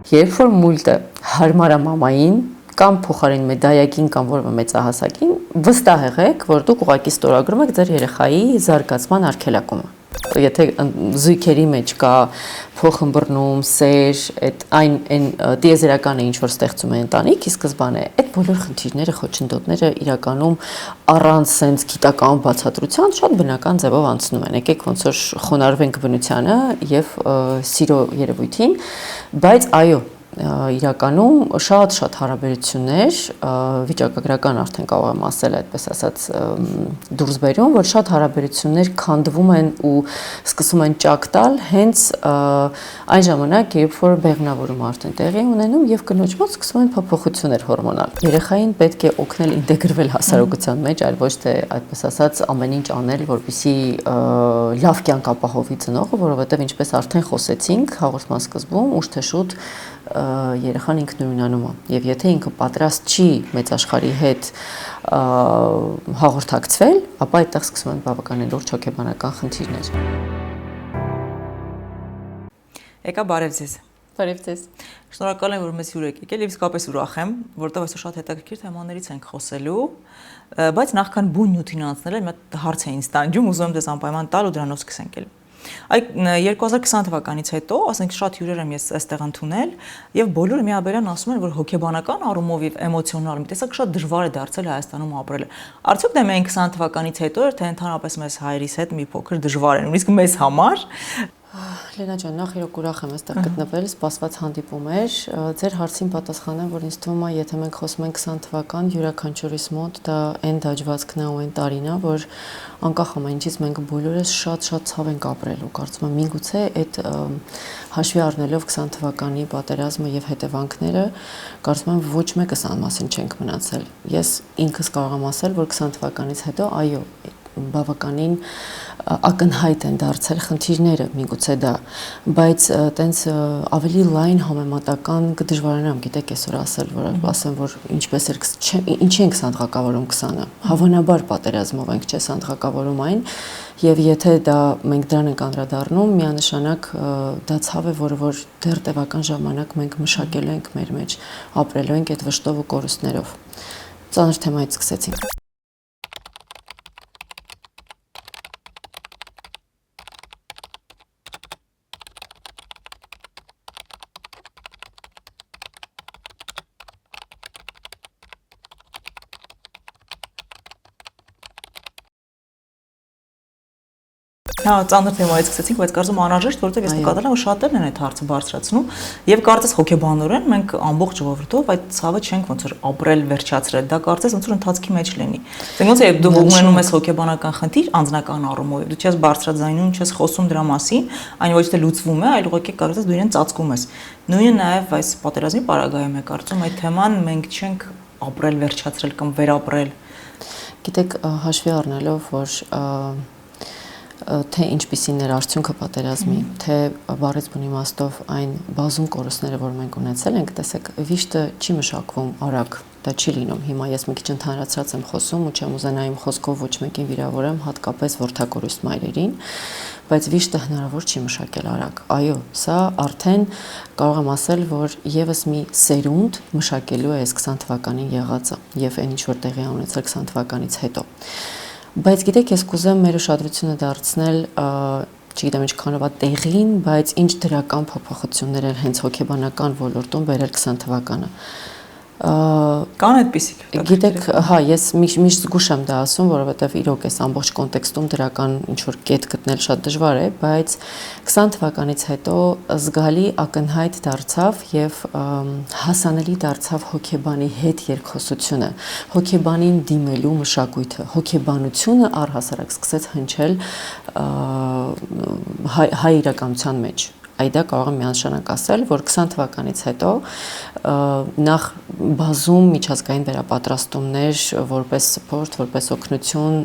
Երբ որ մուլտը հարմար է մամային կամ փոխարեն մեդայակին կամ որևէ մեծահասակին, վստահ եղեք, որ դուք ուղղակի ստորագրում եք ձեր երեխայի զարգացման արգելակումը։ Եթե զույգերի մեջ կա փոխըմբռնում, սեր, այն տիեզերականը ինչ որ ստեղծում է ընտանիք, ի սկզբանե այդ բոլոր խնդիրները, խոչընդոտները իրականում առանց sense գիտական բացատրության շատ բնական ձևով անցնում են։ Եկեք ոնց որ խոնարհվենք բնությանը եւ սիրո երևույթին, բայց այո, իրականում շատ հարաբերություններ վիճակագրական արդեն կարող եմ ասել այդպես ասած դուրս բերում, որ շատ հարաբերություններ քանդվում են ու սկսում են ճակ տալ հենց այն ժամանակ, երբ որ բեղմնավորումը արդեն տեղի ունենում եւ կնոջ մոտ սկսում են փոփոխություններ հորմոնալ։ Երեխային պետք է օգնել ինտեգրվել հասարակության մեջ, այլ ոչ թե այդպես ասած ամեն ինչ անել, որպեսզի լավ կյանք ապահովի ծնողը, որովհետեւ ինչպես արդեն խոսեցինք հաղորդման սկզբում, ուշ թե շուտ երեխան ինքնուրույնանում է եւ եթե ինքը պատրաստ չի մեծ աշխարհի հետ հաղորդակցվել, ապա այդտեղ սկսում են բավականին լուրջ հոգեբանական խնդիրներ։ Եկա բարև ձեզ։ Բարև ձեզ։ Շնորհակալ եմ, որ մեզ հյուր եք եկել եւ իսկապես ուրախ եմ, որտեղ այսօր շատ հետաքրքիր թեմաներից ենք խոսելու, բայց նախքան բուն նյութին անցնելը մի հատ հարց է ինձ տանջում, ուզում եմ ձեզ անպայման տալ ու դրանով սկսենք էլ։ Այդ 2020 թվականից հետո, ասենք շատ հյուրեր եմ ես այստեղ ընդունել եւ բոլորը միաբերան ասում են, որ հոգեբանական առումով եւ էմոցիոնալ մի տեսակ շատ դժվար է դարձել Հայաստանում ապրելը։ Արդյոք դա միայն 20 թվականից հետո էր, թե ընդհանրապես մեզ հայերիս հետ մի փոքր դժվար է, նույնիսկ մեզ համար։ Լենա ջան, նախ իրոք ուրախ եմ այստեղ գտնվել, սպասված հանդիպում էր։ Ձեր հարցին պատասխանեմ, որ ինձ թվում է, եթե մենք խոսում ենք 20 թվական, յուրաքանչյուրիս մոտ դա այն դաջվածքն է ու այն տարին է, որ անկախ ամեն ինչից մենք բոլորս շատ ցավ ենք ապրել ու կարծում եմ միգուցե այդ հաշվի առնելով 20 թվականի պատերազմը եւ հետևանքները, կարծում եմ ոչ մեկս անմասն չենք մնացել։ Ես ինքս կարող եմ ասել, որ 20 թվականից հետո այո, բավականին ակնհայտ են դարձել խնդիրները, միգուցե դա, բայց տենց ավելի լայն համեմատական կդժվարանամ, գիտեք, այսօր ասել, որ ասեմ, որ ինչպես էր, ինչի ենք սանդղակավորում 20-ը, հավանաբար պատերազմով ենք, չէ, սանդղակավորում այն, եւ եթե դա մենք դրան ենք անդրադառնում, միանշանակ դա ցավ է, որ դեռ տևական ժամանակ մենք մշակելու ենք մեր մեջ, ապրելու ենք այդ վշտով ու կորուստներով։ Ծանր թեմայից սկսեցինք։ Հա, ծանր թեմայից սկսեցինք, բայց կարծում անհրաժեշտ, որովհետև ես նկատել եմ, որ շատերն են այդ հարցը բարձրացնում, եւ կարծես հոգեբանորեն մենք ամբողջ ժողովրդով այդ ցավը չենք ոնց որ ապրել, վերջացրել, դա կարծես ոնց որ ընթացքի մեջ լինի։ Դե ոնց է դու ունենում ես հոգեբանական խնդիր անձնական առումով, դու չես բարձրաձայնում, չես խոսում դրա մասին, այն ոչ թե լուծվում է, այլ ուղղակի կարծես դու իրեն ծածկում ես։ Նույնը նաեւ այս պատերազմի պարագայում է, կարծում այդ թեման մենք չենք ապրել, վերջացրել կամ վերապրել։ Գիտեք, հաշվի առնելով, որ թե ինչպիսին էր արդյունքը պատերազմի, թե բառից բուն իմաստով այն բազում կորուստները, որ մենք ունեցել ենք, տեսեք, վիշտը չի մշակվում արագ, դա չի լինում։ Հիմա ես մի քիչ ընդհանրացած եմ խոսում ու չեմ ուզենա իմ խոսքով ոչ մեկին վիրավորեմ, հատկապես որդակորիստ մայրերին, բայց վիշտը հնարավոր չի մշակել արագ։ Այո, սա արդեն կարող եմ ասել, որ եւս մի սերունդ մշակելու է այս 20 թվականին եղածը եւ այն ինչ որ տեղի է ունեցել 20 թվականից հետո։ Բայց գիտեք, ես կուզեմ մեր ուշադրությունը դարձնել, չգիտեմ ինչքանով է տեղին, բայց ինչ դրական փոփոխություններ են հենց հոգեբանական ոլորտում բերել 20 թվականը։ Կան այդպիսիք։ Գիտեք, հա, ես միշտ զգուշ եմ դա ասում, որովհետև իրոք այս ամբողջ կոնտեքստում դրական ինչ որ կետ գտնել շատ դժվար է, բայց 20 թվականից հետո զգալի ակնհայտ դարձավ եւ հասանելի դարձավ հոգեբանի հետ երկխոսությունը, հոգեբանին դիմելու մշակույթը, հոգեբանությունը առհասարակ սկսեց հնչել հայ իրականության մեջ։ Այդ դա կարող եմ միանշանակ ասել, որ 20 թվականից հետո նախ բազում միջազգային վերապատրաստումներ որպես սփորդ, որպես օգնություն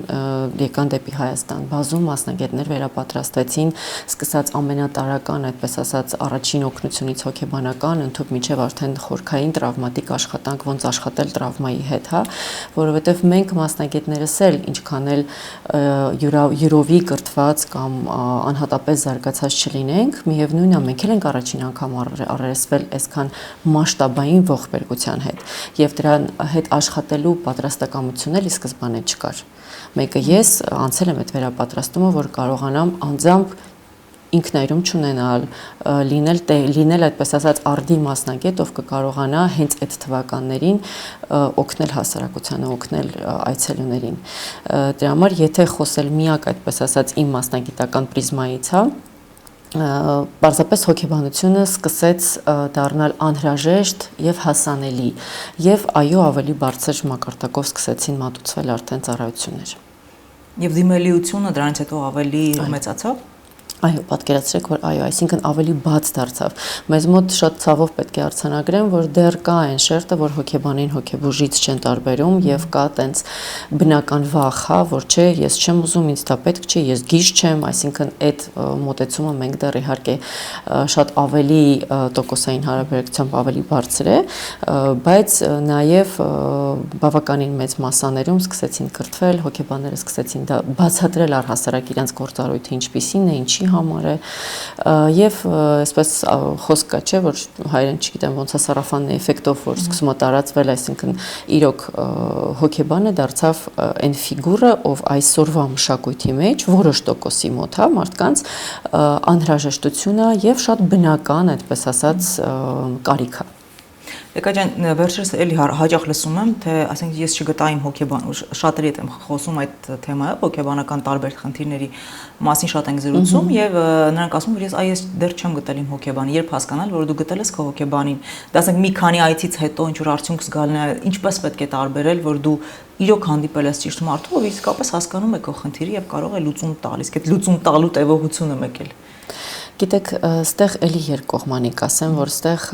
եկան դեպի Հայաստան, բազում մասնագետներ վերապատրաստվեցին, սկսած ամենատարրական, այդպես ասած, առաջին օգնությունից հոգեբանական, ընդհանուր մինչև արդեն խորքային տրավմատիկ աշխատանք, ոնց աշխատել տրավմայի հետ, հա, որովհետև մենք մասնագետներս էլ ինչքան էլ յուրովի կրթված կամ անհատապես զարգացած չլինենք, միևնույն նույնը մենք էլ ենք առաջին անգամ առերեսվել այսքան մասշտաբային ողբերգության հետ եւ դրան հետ աշխատելու պատրաստակամություն էլ ի սկզբանե չկար։ Մեկը ես անցել եմ այդ վերապատրաստումը, որ կարողանամ անձամբ ինքնայրում չունենալ, լինել այդպես ասած արդի մասնագետ, ով կկարողանա հենց այդ թվականներին օգնել հասարակությանը, օգնել այցելուներին։ Դրա համար եթե խոսել միակ այդպես ասած իմ մասնագիտական պրիզմայից, պարզապես հոգեբանությունը սկսեց դառնալ անհրաժեշտ եւ հասանելի եւ այո ավելի բարձր մակարդակով սկսեցին մատուցվել արդեն ծառայություններ։ Եվ դիմելիությունը դրանից հետո ավելի մեծացավ։ Այո, պատկերացրեք, որ այո, այսինքն ավելի բաց դարձավ։ Մեզ մոտ շատ ցավով պետք է արձանագրեմ, որ դեռ կա այն շերտը, որ հոգեբանին հոգեբուժից չեն տարբերում եւ կա տենց բնական վախ, որ չէ, ես չեմ ուզում, ինձ դա պետք չէ, ես գիժ չեմ, այսինքն այդ մոտեցումը մենք դեռ իհարկե շատ ավելի տոկոսային հարաբերակցությամբ ավելի բարձր է, բայց նաեւ բավականին մեծ մասաներում սկսեցին կրթվել, հոգեբանները սկսեցին դա բացատրել առհասարակ իրենց գործառույթը ինչպիսին է, ինչի համար է եւ այսպես խոսք կա չէ որ հայերեն չգիտեմ ոնց է սարաֆանն էֆեկտով որ սկսում է տարածվել այսինքն իրոք հոգեբանը դարձավ այն ֆիգուրը ով այսօրվա մշակույթի մեջ որոշ տոկոսի մոտ հա մարդկանց անհրաժեշտությունը եւ շատ բնական այդպես ասած կարիք է Եկա ջան, վերջերս էլի հաճախ լսում եմ, թե ասենք ես չգտա իմ հոգեբան, շատերի հետ եմ խոսում այդ թեմայով, հոգեբանական տարբեր խնդիրների մասին շատ ենք զրուցում եւ նրանք ասում որ ես դեռ չեմ գտել իմ հոգեբանը, երբ հասկանալ, որ դու գտել ես քո հոգեբանին։ Դա ասենք մի քանի այցից հետո ինչ որ արդյունք զգալն է, ինչպես պետք է տարբերել, որ դու իրոք հանդիպել ես ճիշտ մարդու, ով իսկապես հասկանում է քո խնդիրը եւ կարող է լուծում տալ, իսկ այդ լուծում տալու տևողությունը մեկ էլ Գիտեք, ստեղ էլի երկկողմանիկ ասեմ, որ ստեղ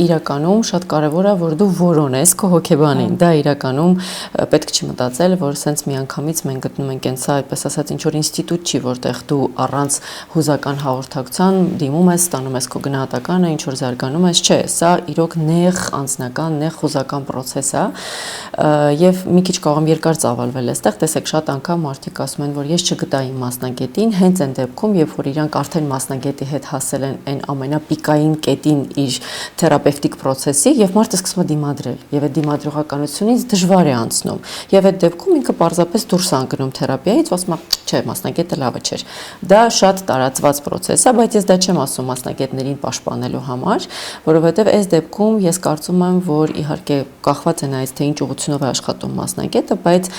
իրականում շատ կարևոր է, որ դու որոնես քո հոգեբանին։ Դա իրականում պետք չի մտածել, որ սենց միանգամից մենք գտնում ենք այնսա, այդպես ասած, ինչ որ ինստիտուտ չի, որտեղ դու առանց հուզական հաղորդակցության դիմում ես, ստանում ես քո գնահատականը, ինչ որ զարգանում ես, չէ, սա իրոք նեղ անձնական, նեղ հուզական process է, եւ մի քիչ կարող եմ երկար ծավալվել այստեղ, տեսեք, շատ անգամ մարդիկ ասում են, որ ես չգտա իմ մասնագետին, հենց այն դեպքում, երբ որ իրանք արդեն մասնագետի հետ հասել են այն ամենապիկային կետին իր թերապևտիկ process-ի եւ մարդը սկսում է դիմադրել եւ այդ դիմադրողականությունից դժվար է անցնում եւ այդ դեպքում ինքը պարզապես դուրս է ընկնում թերապիայից ասում է չէ մասնագետը լավը չէր դա շատ տարածված process է բայց ես դա չեմ ասում մասնագետներին պաշտպանելու համար որովհետեւ այս դեպքում ես կարծում եմ որ իհարկե կախված է նայած թե ինչ ուղղությունով է աշխատում մասնագետը բայց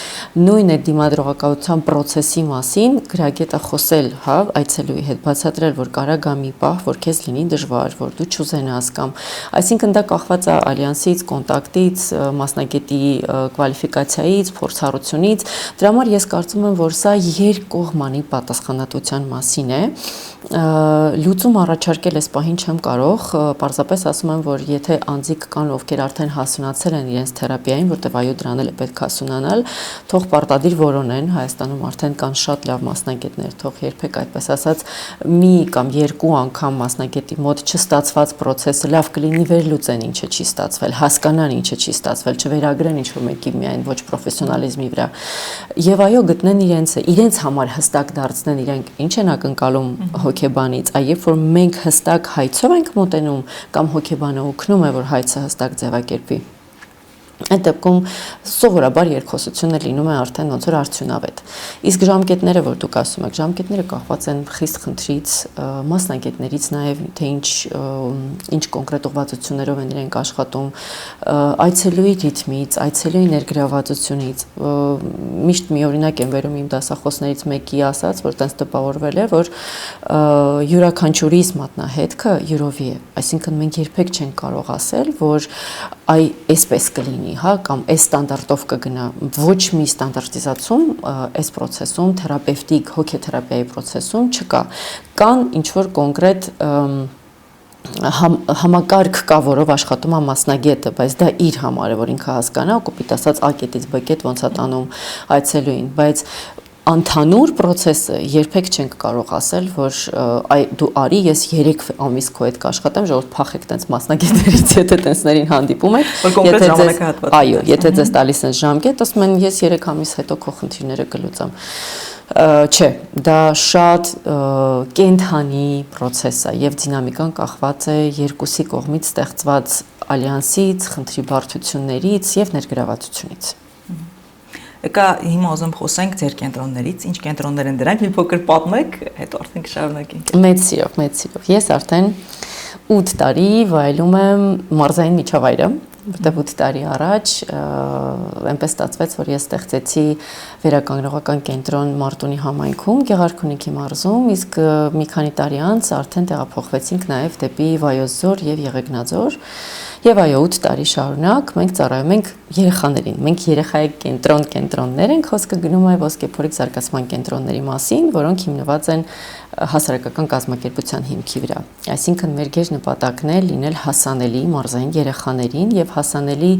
նույն այդ դիմադրողականության process-ի մասին գրագետը խոսել հա այցելուի հետ բացատրել որ կարա գա մի պահ, որ քեզ լինի դժվար, որ դու չուզենաս կամ այսինքն դա կախված է ալյանսից, կոնտակտից, մասնագետի կվալիֆիկացիայից, փորձառությունից։ Դրա համար ես կարծում եմ, որ սա երկկողմանի պատասխանատվության մասին է։ Լուծում առաջարկել այս պահին չեմ կարող, պարզապես ասում եմ, որ եթե անձիկ կան, ովքեր արդեն հասունացել են իրենց թերապիային, որտեղ այո դրան էլ է պետք հասունանալ, թող պարտադիր որոնեն, Հայաստանում արդեն կան շատ լավ մասնագետներ, թող երբեք այդպես ասած մի կամ երկու անգամ մասնագետի մոտ չստացված process-ը լավ կլինի վերլուծեն ինչը չի ստացվել, հասկանան ինչը չի ստացվել, չվերագրեն ինչ-որ մեկի միայն ոչ պրոֆեսիոնալիզմի վրա։ Եվ այո, գտնեն իրենց համար հստակ դարձնեն իրենք ինչ են ակնկալում հոգեբանից, այ որ մենք հստակ հայցով ենք մոտենում կամ հոգեբանը օգնում է որ հայցը հստակ ձևակերպի։ Այդ դեպքում սովորաբար երկխոսությունը լինում է արդեն ոնց որ արդյունավետ։ Իսկ ժամկետները, որ դուք ասում եք, ժամկետները կախված են խիստ խնդրից, մասնագետներից նաև թե ինչ կոնկրետ ուղղվածություններով են իրենք աշխատում, այցելուի ռիթմից, այցելուի ներգրավվածությունից։ Միշտ մի օրինակ եմ վերում իմ դասախոսներից մեկի ասած, որ տենց տպավորվել է, որ յուրաքանչյուրիս մատնահետքը յուրովի է։ Այսինքն մենք երբեք չենք կարող ասել, որ այ այսպես կլինի, հա, կամ այս ստանդարտով կգնա, ոչ մի ստանդարտիզացում այս process-ում, թերապևտիկ հոգեթերապիայի process-ում չկա։ Կան ինչ որ կոնկրետ համակարգ կա, որով աշխատում է մասնագետը, բայց դա իր համար է, որ ինքը հասկանա, կոպիտ ասած A կետից B կետ ոնց է տանում այցելուին, բայց Անթանուր process-ը երբեք չենք կարող ասել, որ դու արի, ես 3 ամիս քո հետ կաշխատեմ, ժողովուրդ փախեք տենց մասնագետներից, եթե տենսներին հանդիպում եք, որ կոնկրետ ժամանակահատված։ Այո, եթե ձեզ տալիս են ժամկետ, ասում են ես 3 ամիս հետո քո խնդիրները կլուծեմ։ Չէ, դա շատ կենթանի process է եւ դինամիկան կախված է երկուսի կողմից ստեղծված ալյանսից, խնդրի բարդություններից եւ ներգրավվածությունից։ Եկա հիմա ուզում խոսենք ձեր կենտրոններից, ինչ կենտրոններ են դրանք, մի փոքր պատմեք, հետո արդեն կշարունակենք։ Մեծ սիրով։ Ես արդեն 8 տարի վայելում եմ մարզային միջավայրը, որտեղ 8 տարի առաջ այնպես ստացվեց, որ ես ստեղծեցի վերականգնողական կենտրոն Մարտունի համայնքում, Գեղարքունիքի մարզում, իսկ մի քանի տարի անց արդեն տեղափոխվեցինք նաև դեպի Վայոց ձոր եւ Եղեգնաձոր։ Եվ այո, 8 տարի շարունակ մենք ծառայում ենք երեխաներին։ Մենք երեխայի կենտրոններ ենք, խոսքը գնում է ոսկեփորիկ զարգացման կենտրոնների մասին, որոնք հիմնված են հասարակական կազմակերպության հիմքի վրա։ Այսինքն մեր գեշ նպատակն է լինել հասանելի մարզային երեխաներին եւ հասանելի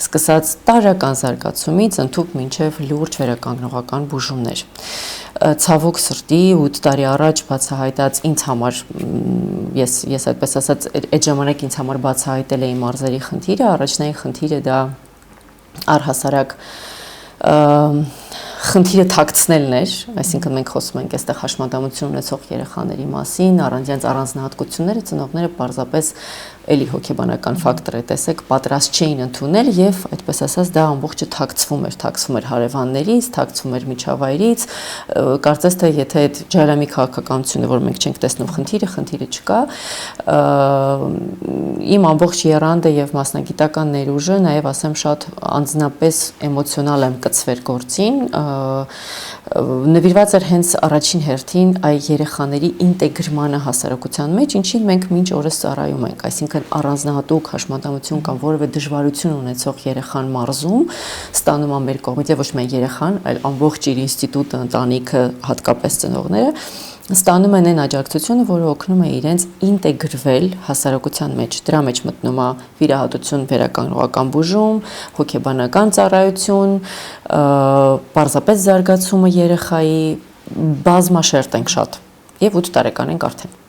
սկսած տարրական զարգացումից ընդհանուր մինչեւ լուրջ վերականգնողական բուժումներ։ Ցավոք սրտի 8 տարի առաջ բացահայտած ինձ համար ես այդպես ասած այդ ժամանակ ինձ համար բացահայտել էի մարզերի խնդիրը, առաջնային խնդիրը դա առհասարակ խնդիրը թաքցնելն էր, այսինքն մենք խոսում ենք այստեղ հաշմանդամություն ունեցող երեխաների մասին, առանձնյաց առանձնահատկությունները ծնողները պարզապես էլի հոգեբանական ֆակտոր է, տեսեք, պատրաստ չէին ընդունել եւ այդպես ասած դա ամբողջը թաքցվում էր հարևաններից, թաքցվում էր միջավայրից, կարծես թե եթե այդ ջայլամի քաղաքականությունը, որ մենք չենք տեսնում խնդիրը չկա, իմ ամբողջ եռանդը եւ մասնագիտական ներուժը, նաեւ ասեմ շատ անձնապես էմոցիոնալ եմ կծվել գործին, նվիրված էր հենց առաջին հերթին այ երեխաների ինտեգրմանը հասարակության մեջ, ինչին մենք մինչ օրս ծառայում ենք, այսինքն առանձնահատուկ հաշմանդամություն կամ որևէ դժվարություն ունեցող երեխան մարզում ստանում է մեր կողմից, ոչ միայն երեխան, այլ ամբողջ իր ինստիտուտը, ընտանիքը, հատկապես ծնողները ստանում են այն աջակցությունը, որը օգնում է իրենց ինտեգրվել հասարակության մեջ։ Դրա մեջ մտնում է վիրահատություն, վերականգնողական բուժում, հոգեբանական ծառայություն, պարզապես զարգացումը երեխայի, բազմաշերտ ենք շատ եւ 8 տարեկան ենք արդեն։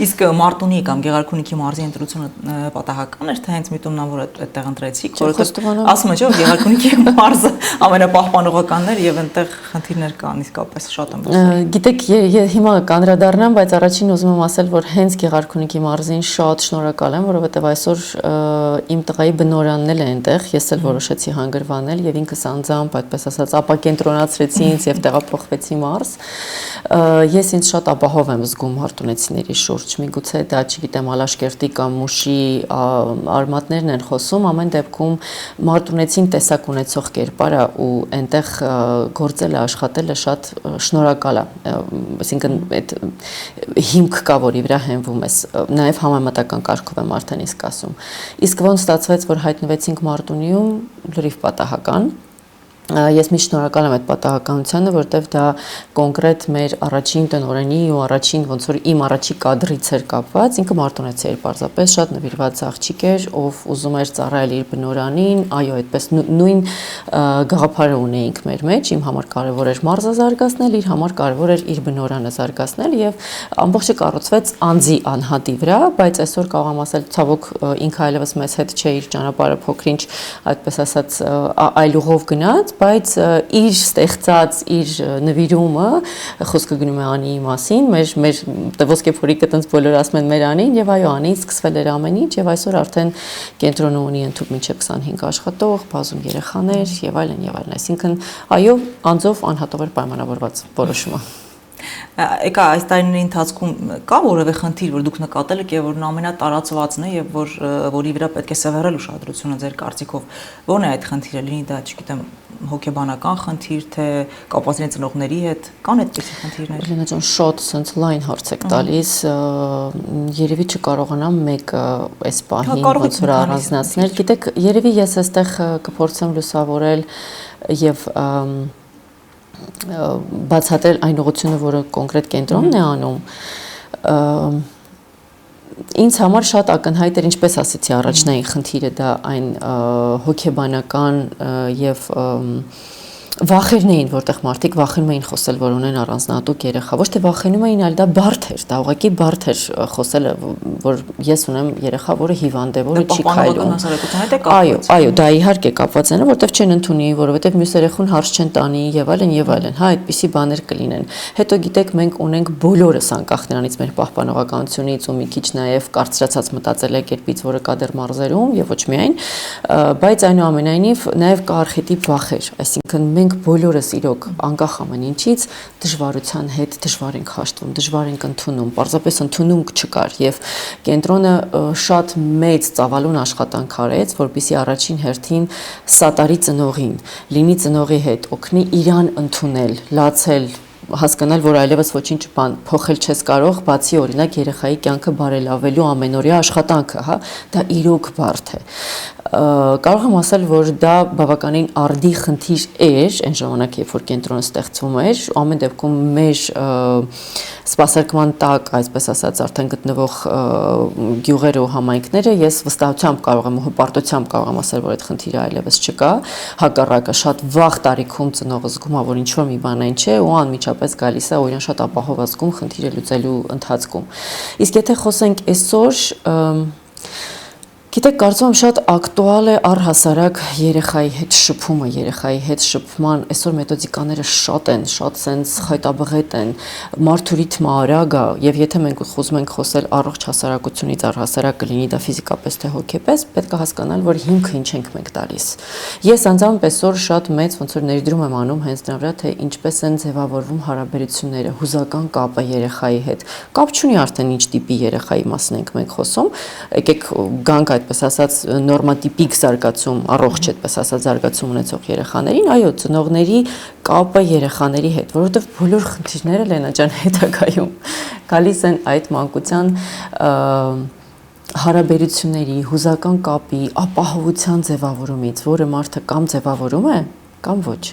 Իսկ Մարտունի կամ Գեղարքունիքի մարզի ընտրությունը պատահական էր, թե հենց միտումնա որ այդտեղ ընտրեցիք, որովհետեւ ասում եմ, չէ, Գեղարքունիքի մարզը ամենապահպանողականն էր եւ այնտեղ խնդիրներ կան իսկապես շատ եմ լսել։ Գիտեք, հիմա կանդրադառնամ, բայց առաջին ուզում եմ ասել, որ հենց Գեղարքունիքի մարզին շատ շնորհակալ եմ, որովհետեւ այսօր իմ տղայի բնորանն էլ է այնտեղ, ես էլ որոշեցի հանգրվանել եւ ինքս անձամբ այդպես ասած ապակենտրոնացրեցի ինձ եւ տեղափոխվեցի մարզ։ Ես ինձ շատ ապահով եմ զգում մարտունեցիների շուրջ, միգուցե դա, չգիտեմ, Ալաշկերտի կամ Մուշի արմատներն են խոսում, ամեն դեպքում մարտունեցին տեսակ ունեցող կերպարը ու այնտեղ գործելը, աշխատելը շատ շնորհակալ է, այսինքն այդ հիմք կա, որի վրա հենվում ես, նաև համեմատական կարգով եմ արդեն իսկ ասում։ Իսկ ոնց ստացվեց, որ հայտնվեցինք Մարտունիում, լրիվ պատահական։ Ես միշտ շնորհակալ եմ այդ պատահականությանը, որտեղ դա կոնկրետ մեր առաջին տնօրենի ու առաջին ոնց որ իմ առաջի կադրից էր կապված, ինքը մարտունեցի էր պարզապես շատ նվիրված աղջիկ էր, ով ուզում էր ծառայել իր բնորանին, այո, այդպես նույն գաղափարը ունեինք մեր մեջ, իմ համար կարևոր էր մարզը զարգացնել, իր համար կարևոր էր իր բնորանը զարգացնել եւ ամբողջը կառուցվեց անձի անհատի վրա, բայց այսօր կարող եմ ասել, ցավոք ինքը այլևս մեզ հետ չէ, իր ճանապարհը փոքրինչ, այդպես ասած, այլ ուղով գնաց, բայց իր ստեղծած իր նվիրումը խոսքը գնում է Անիի մասին, մեր ոսկեփորիկը տենց բոլորը ասում են մեր Անին եւ այո, Անից սկսվել էր ամեն ինչ եւ այսօր արդեն կենտրոնը ունի ընդհանուր մինչեւ 25 աշխատող, բազում երեխաներ եւ այլն, այսինքն այո, անձով անհատով էր պայմանավորված որոշումը։ Եկա այս տարիների ընթացքում կա որևէ խնդիր, որ դուք նկատել եք եւ որն ամենատարածվածն է եւ որի վրա պետք է սևեռել ուշադրությունը ձեր կարծիքով, ո՞րն է այդ խնդիրը, լինի դա, չգիտեմ, հոգեբանական խնդիր, թե կապված իրենց ծնողների հետ, կան այդպիսի խնդիրներ։ Լենա ջան, շատ sense լայն հարց եք տալիս, երևի չկարողանամ մեկը այս պահին ոնց որ առանձնացնել։ Գիտեք, երևի ես այստեղ կփորձեմ լուսավորել եւ բացատրել այն ուղղությունը, որը կոնկրետ կենտրոնն է անում, ինձ համար շատ ակնհայտ էր, ինչպես ասեցի, առաջնային խնդիրը դա այն հոգեբանական եւ վախերն էին, որտեղ մարդիկ վախենում էին խոսել, որ ունեն առանձնահատուկ երեխա, ոչ թե վախենում էին, այլ դա բարդ էր, դա ուղղակի բարդ էր խոսելը, որ ես ունեմ երեխա, որը հիվանդ է, որը չի քայլում։ Այո, դա իհարկե կապված է, որտեղ չեն ընդունի, որովհետև մյուս երեխուն հարց չեն տանի եւ այլն եւ այլն։ Հա, այդպիսի բաներ կլինեն։ Հետո գիտեք, մենք ունենք բոլորս անկախ նրանից մեր պահպանողականությունից ու մի քիչ նաեւ կարծրացած մտածելակերպից, որը կա դեռ մարզերում եւ ոչ միայն, բայց այնուամենայնիվ նաեւ կա արխետիպ վախեր, այսինքն մենք բոլորս իրոք անկախ ամեն ինչից դժվարության հետ դժվար ենք հաշտվում, դժվար ենք ընդունում, պարզապես ընդունում չկար եւ կենտրոնը շատ մեծ ծավալուն աշխատանք արեց, որպեսզի առաջին հերթին սատարի ծնողին, լինի ծնողի հետ, օգնի իրան ընդունել, լացել, հասկանալ, որ այլևս ոչինչ բան փոխել չես կարող, բացի օրինակ երեխայի կյանքը բարելավելու ամենօրյա աշխատանքը, հա, դա իրոք բարդ է։ Կարող եմ ասել, որ դա բավականին արդի խնդիր էր այն ժամանակ, երբ որ կենտրոնը ստեղծվում էր, ամեն դեպքում մեր սպասարկման տակ, այսպես ասած, արդեն գտնվող գյուղերը ու համայնքները, ես վստահությամբ կարող եմ ու հպարտությամբ կարող եմ ասել, որ այդ խնդիրը այլևս չկա, հակառակը շատ վաղ տարիքում ծնողը զգում է, որ ինչ-որ մի բան այն չէ ու անմիջապես գալիս է ու իրեն շատ ապահով զգում խնդիրը լուծելու ընթացքում։ Իսկ եթե խոսենք այսօր, գիտեք, կարծում եմ շատ ակտուալ է առհասարակ երեխայի հետ շփումը, երեխայի հետ շփման, այսօր մեթոդիկաները շատ են, շատ սենց խայտաբղետ են, մարդու ռիթմը արագ է, եւ եթե մենք ուզում ենք խոսել առողջ հասարակությունից, առհասարակ կլինի դա ֆիզիկապես թե հոգեպես, պետք է հասկանալ, որ հիմքը ինչ ենք մենք տալիս։ Ես անձամբ այսօր շատ մեծ ոնց որ ներդրում եմ անում հենց դրա վրա, թե ինչպես են ձևավորվում հարաբերությունները, հուզական կապը երեխայի հետ։ Կապ չունի արդեն ինչ տիպի երեխայի մասին ենք մենք խոսում, եկեք գանք այդպես ասած նորմատիպիկ զարգացում, առողջ այդպես ասած զարգացում ունեցող երեխաներին, այո, ծնողների կապը երեխաների հետ, որովհետև բոլոր խնդիրները Լենա ջան հետագայում գալիս են այդ մանկության հարաբերությունների, հուզական կապի, ապահովության ձևավորումից, որը մարդը կամ ձևավորում է, կամ ոչ։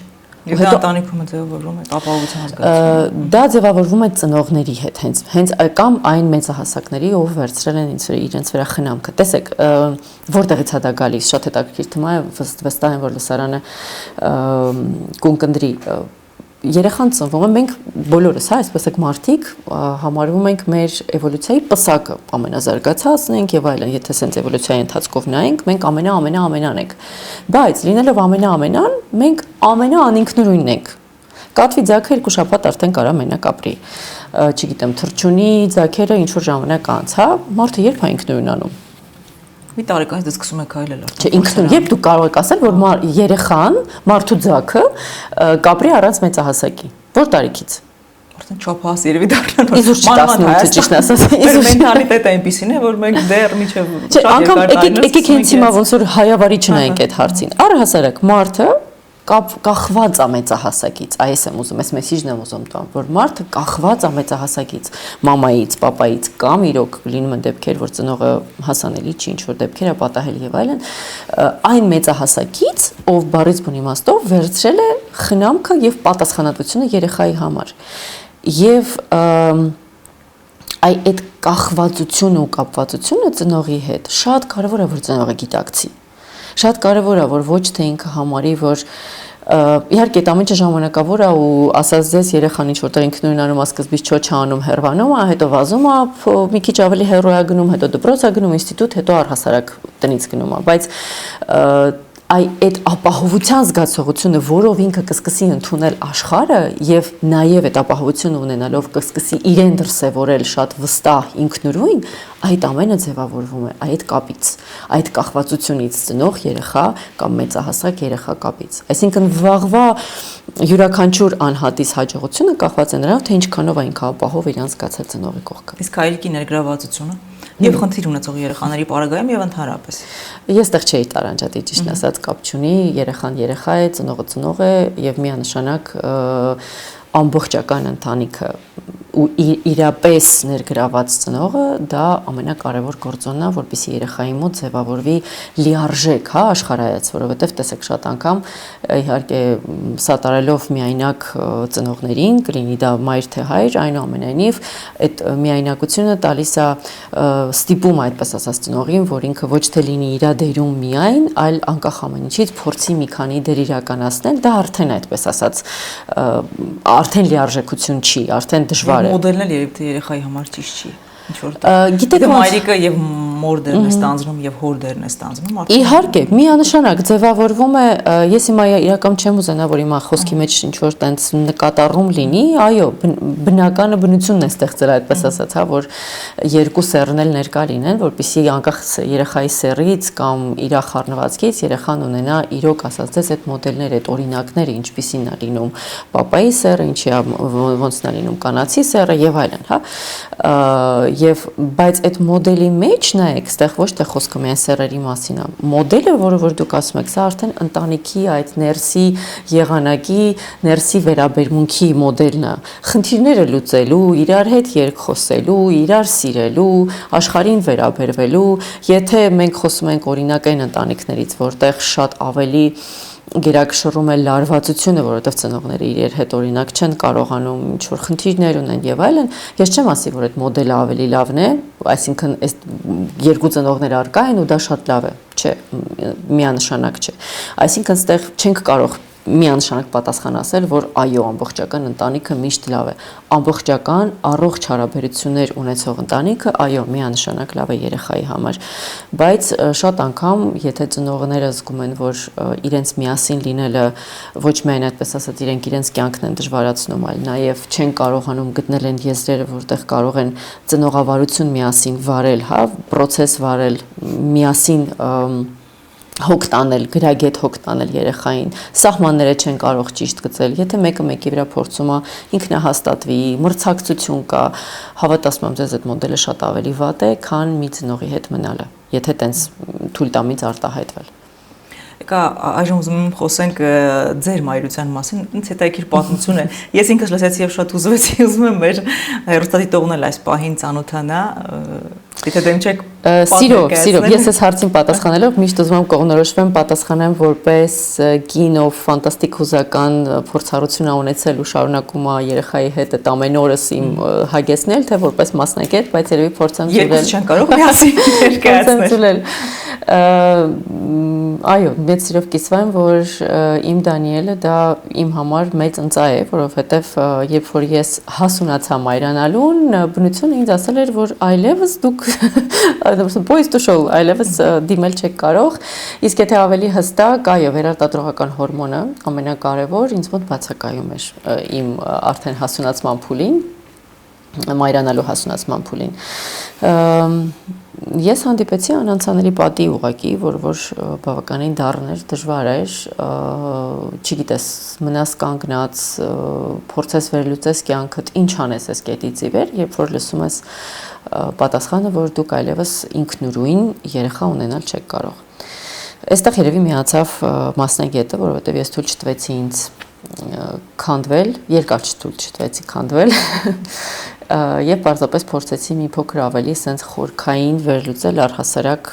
Եվ դա ընտանիքում ձևավորվում է ապահովության զգացումը։ Դա ձևավորվում է ծնողների հետ, հենց կամ այն մեծահասակների, ով վերցրել են իրենց վրա խնամքը։ Տեսեք, որտեղից է դա գալիս, շատ հետաքրքիր թեմա է, վստահ եմ, որ լսարանը կունկնդրի երեխան ծնվում է, մենք բոլորս, հա, այսպես եք մարդիկ, համարվում ենք մեր էվոլյուցիայի պսակը, ամենազարգացածն ենք եւ այլն, եթե սենց էվոլյուցիայի ընթացքով նայենք, մենք ամենան ենք։ Բայց լինելով ամենան, մենք ամենաանինքնուրույնն ենք։ Կատվի ձագը 2 շաբաթ արդեն կարա մենակ ապրի։ Չգիտեմ, թռչունի ձագերը ինչ որ ժամանակ անց, հա, մարդը երբ է ինքնուրույնանում։ Մի տարեկանից դե սկսում է քայլել արդեն։ Չէ, ինքնուրույն, երբ դու կարող ես ասել, որ երեխան, մարդու ձագը կապրի առանց մեծահասակի։ Որ տարիքից։ Արդեն չափահաս երևի դառնան։ Իզուր չտասնու ճիշտ ասած։ Իզուր մենթալիտետը այնպեսին է, որ մենք դեռ միջև շատ երկար տարիներ։ Եկեք հենց հիմա ոնց որ հայավարի չնայենք այդ հարցին։ Առհասարակ մարդը կախված է մեծահասակից, այս եմ ուզում, այս մեսիջն եմ ուզում տամ, որ մարդը կախված է մեծահասակից, մամայից, պապայից կամ իրոք լինում են դեպքեր, որ ծնողը հասանելի չի, ինչ որ դեպքեր է պատահել եւ այլն, այն մեծահասակից, ով բառից բուն իմաստով վերցրել է խնամքը եւ պատասխանատվությունը երեխայի համար։ Եվ այդ կախվածությունը ու կապվածությունը ծնողի հետ շատ կարեւոր է, որ ծնողը գիտակցի։ Շատ կարևոր է, որ ոչ թե ինքը համարի, որ իհարկե այդ ամեն ինչը ժամանակավոր է ու ասած ձեզ երեխան ինչ որտեղ ինքնուրույնանում է, սկզբից չոչ անում, հեռվանում է, հետո վազում է, մի քիչ ավելի հեռու է գնում, հետո դպրոց է գնում, ինստիտուտ, հետո առհասարակ տնից գնում է, բայց այդ ապահովության զգացողությունը, որով ինքը կսկսի ընդունել աշխարհը եւ նաեւ այդ ապահովությունը ունենալով կսկսի իրեն դրսեւորել շատ վստահ ինքնուրույն, այդ ամենը ձևավորվում է այդ կապից, այդ կախվածությունից, ծնող երեխա կամ մեծահասակ երեխա կապից։ Այսինքն վաղվա յուրաքանչյուր անհատից հաջողությունը կախված է նրանով, թե ինչքանով է ինքը ապահով իրան զգացել ծնողի կողքը։ Իսկ հայրիկի ներգրավվածությունը եւ խնդիր ունեցող երեխաների պարագայում եւ ընդհանրապես։ Ես տեղ չէի տարանջատի, ճիշտ ասած, կապ չունի, երեխան երեխա է, ծնողը ծնող է եւ միանշանակ ամբողջական ընտանիքը ու իրապես ներգրաված ծնողը դա ամենակարևոր գործոնն է, որպեսզի երեխայի մոտ ձևավորվի լիարժեք, հա, աշխարհայաց, որովհետև տեսեք շատ անգամ իհարկե սատարելով միայնակ ծնողներին, կլինի դա մայր թե հայր, այնուամենայնիվ այդ միայնակությունը տալիս է ստիպում այդպես ասած ծնողին, որ ինքը ոչ թե լինի իր դերում միայն, այլ անկախ ամեն ինչից փորձի մի քանի դեր իրականացնել, դա արդեն այդպես ասած արդեն լիարժեքություն չի, արդեն դժվար է։ Մոդելն էլ երբ թե երեխայի համար ճիշտ չի։ Գիտեք, մայրիկը եւ մոր դերն է ստանձնում եւ հոր դերն է ստանձնում։ Իհարկե, միանշանակ ձևավորվում է, ես հիմա իրական չեմ ուզենա, որ հիմա խոսքի մեջ ինչ որ տենց նկատառում լինի, այո, բնականը բնությունն է ստեղծել այդպես ասած, հա, որ երկու սեռն էլ ներկա լինեն, որպեսզի անկախ երեխայի սեռից կամ իր խառնվածքից երեխան ունենա իրոք ասած դες այդ մոդելները, այդ օրինակները, ինչպիսին է լինում պապայի սեռը, ինչի է ոնց է լինում կանացի սեռը եւ այլն, հա։ Եվ բայց այդ մոդելի մեջ նայեք, այստեղ ոչ թե խոսքը միայն սեռերի մասին է։ Մոդելը, որը որ դուք ասում եք, սա արդեն ընտանիքի այդ ներսի եղանակի, ներսի վերաբերմունքի մոդելն է։ Խնդիրները լուծելու, իրար հետ երկխոսելու, իրար սիրելու, աշխարհին վերաբերվելու։ Եթե մենք խոսում ենք օրինակ այն ընտանիքներից, որտեղ շատ ավելի գերակշռում է լարվածությունը, որովհետև ծնողները իրար հետ օրինակ չեն կարողանում ինչ-որ խնդիրներ ունեն եւ այլն, ես չեմ ասի, որ այդ մոդելը ավելի լավն է, այսինքն այս երկու ծնողներ առկա են ու դա շատ լավ է, չէ, միանշանակ չէ։ Այսինքն այստեղ չենք կարող միանշանակ պատասխան ասել, որ այո, ամբողջական ընտանիքը միշտ լավ է։ Ամբողջական առողջ հարաբերություններ ունեցող ընտանիքը, այո, միանշանակ լավ է երեխայի համար, բայց շատ անգամ, եթե ծնողները զգում են, որ իրենց միասին լինելը ոչ միայն այդպես ասած իրենք իրենց կյանքն են դժվարացնում, այլ նաև չեն կարողանում գտնել այն եզրերը, որտեղ կարող են ծնողավարություն միասին վարել, հա, process վարել, միասին հոգ տանել, գրագետ հոգ տանել երեխային, սահմանները չեն կարող ճիշտ գծել, եթե մեկը մեկի վրա փորձում է ինքնահաստատվի, մրցակցություն կա, հավատացում եմ ձեզ այդ մոդելը շատ ավելի վատ է, քան մի ծնողի հետ մնալը, եթե տենց թույլ տամից արտահայտվել։ Եկա այժմ ուզում եմ խոսենք ձեր մայրության մասին, ինձ հետաքրքիր պատմություն է։ Ես ինքս լսեցի եւ շատ ուզվեցի, ուզում եմ մեր հեռուստադիտողն էլ այս պահին ծանոթանա, եթե դեմ չեք Սիրով, ես այս հարցին պատասխանելով միշտ ուզում եմ կողմնորոշվեմ, պատասխանեմ որպես կինով ֆանտաստիկ հուզական փորձառություն ունեցել ու շարունակում է երեխայի հետ այդ ամեն օրս իմ հագեցնել, թե որպես մասնակետ, բայց երևի փորձեմ ծուլել։ Երկուս չեն կարող միասին ներկայացնել։ Այո, մեծ սիրով կիսվեմ, որ իմ Դանիելը դա իմ համար մեծ ընծա է, որովհետև երբ որ ես հասունացա մայրանալուն, բնությունը ինձ ասել էր, որ այլևս դուք boys to show, այլևս դիմել չեք կարող, իսկ եթե ավելի հստակ, այո, վերարտադրողական հորմոնը ամենակարևոր ինձ մոտ բացակայում էր իմ արդեն հասունացման փուլին, մայրանալու հասունացման փուլին։ Ես հանդիպեցի անանցանելի պատի ուղակի, որ բավականին դառն էր, դժվար էր, չգիտես, մնաս կանգնած, փորձես վերլուծես կյանքդ, ինչ անես այս կետից ի վեր, երբ որ լսում ես պատասխանը, որ դուք այլևս ինքնուրույն երեխա ունենալ չեք կարող։ Այստեղ երևի միացավ մասնագետը, որովհետև ես թույլ չտվեցի ինձ քանդվել, երկար չթույլ չտվեցի քանդվել եւ պարզապես փորձեցի մի փոքր ավելի սենց խորքային վերլուծել առհասարակ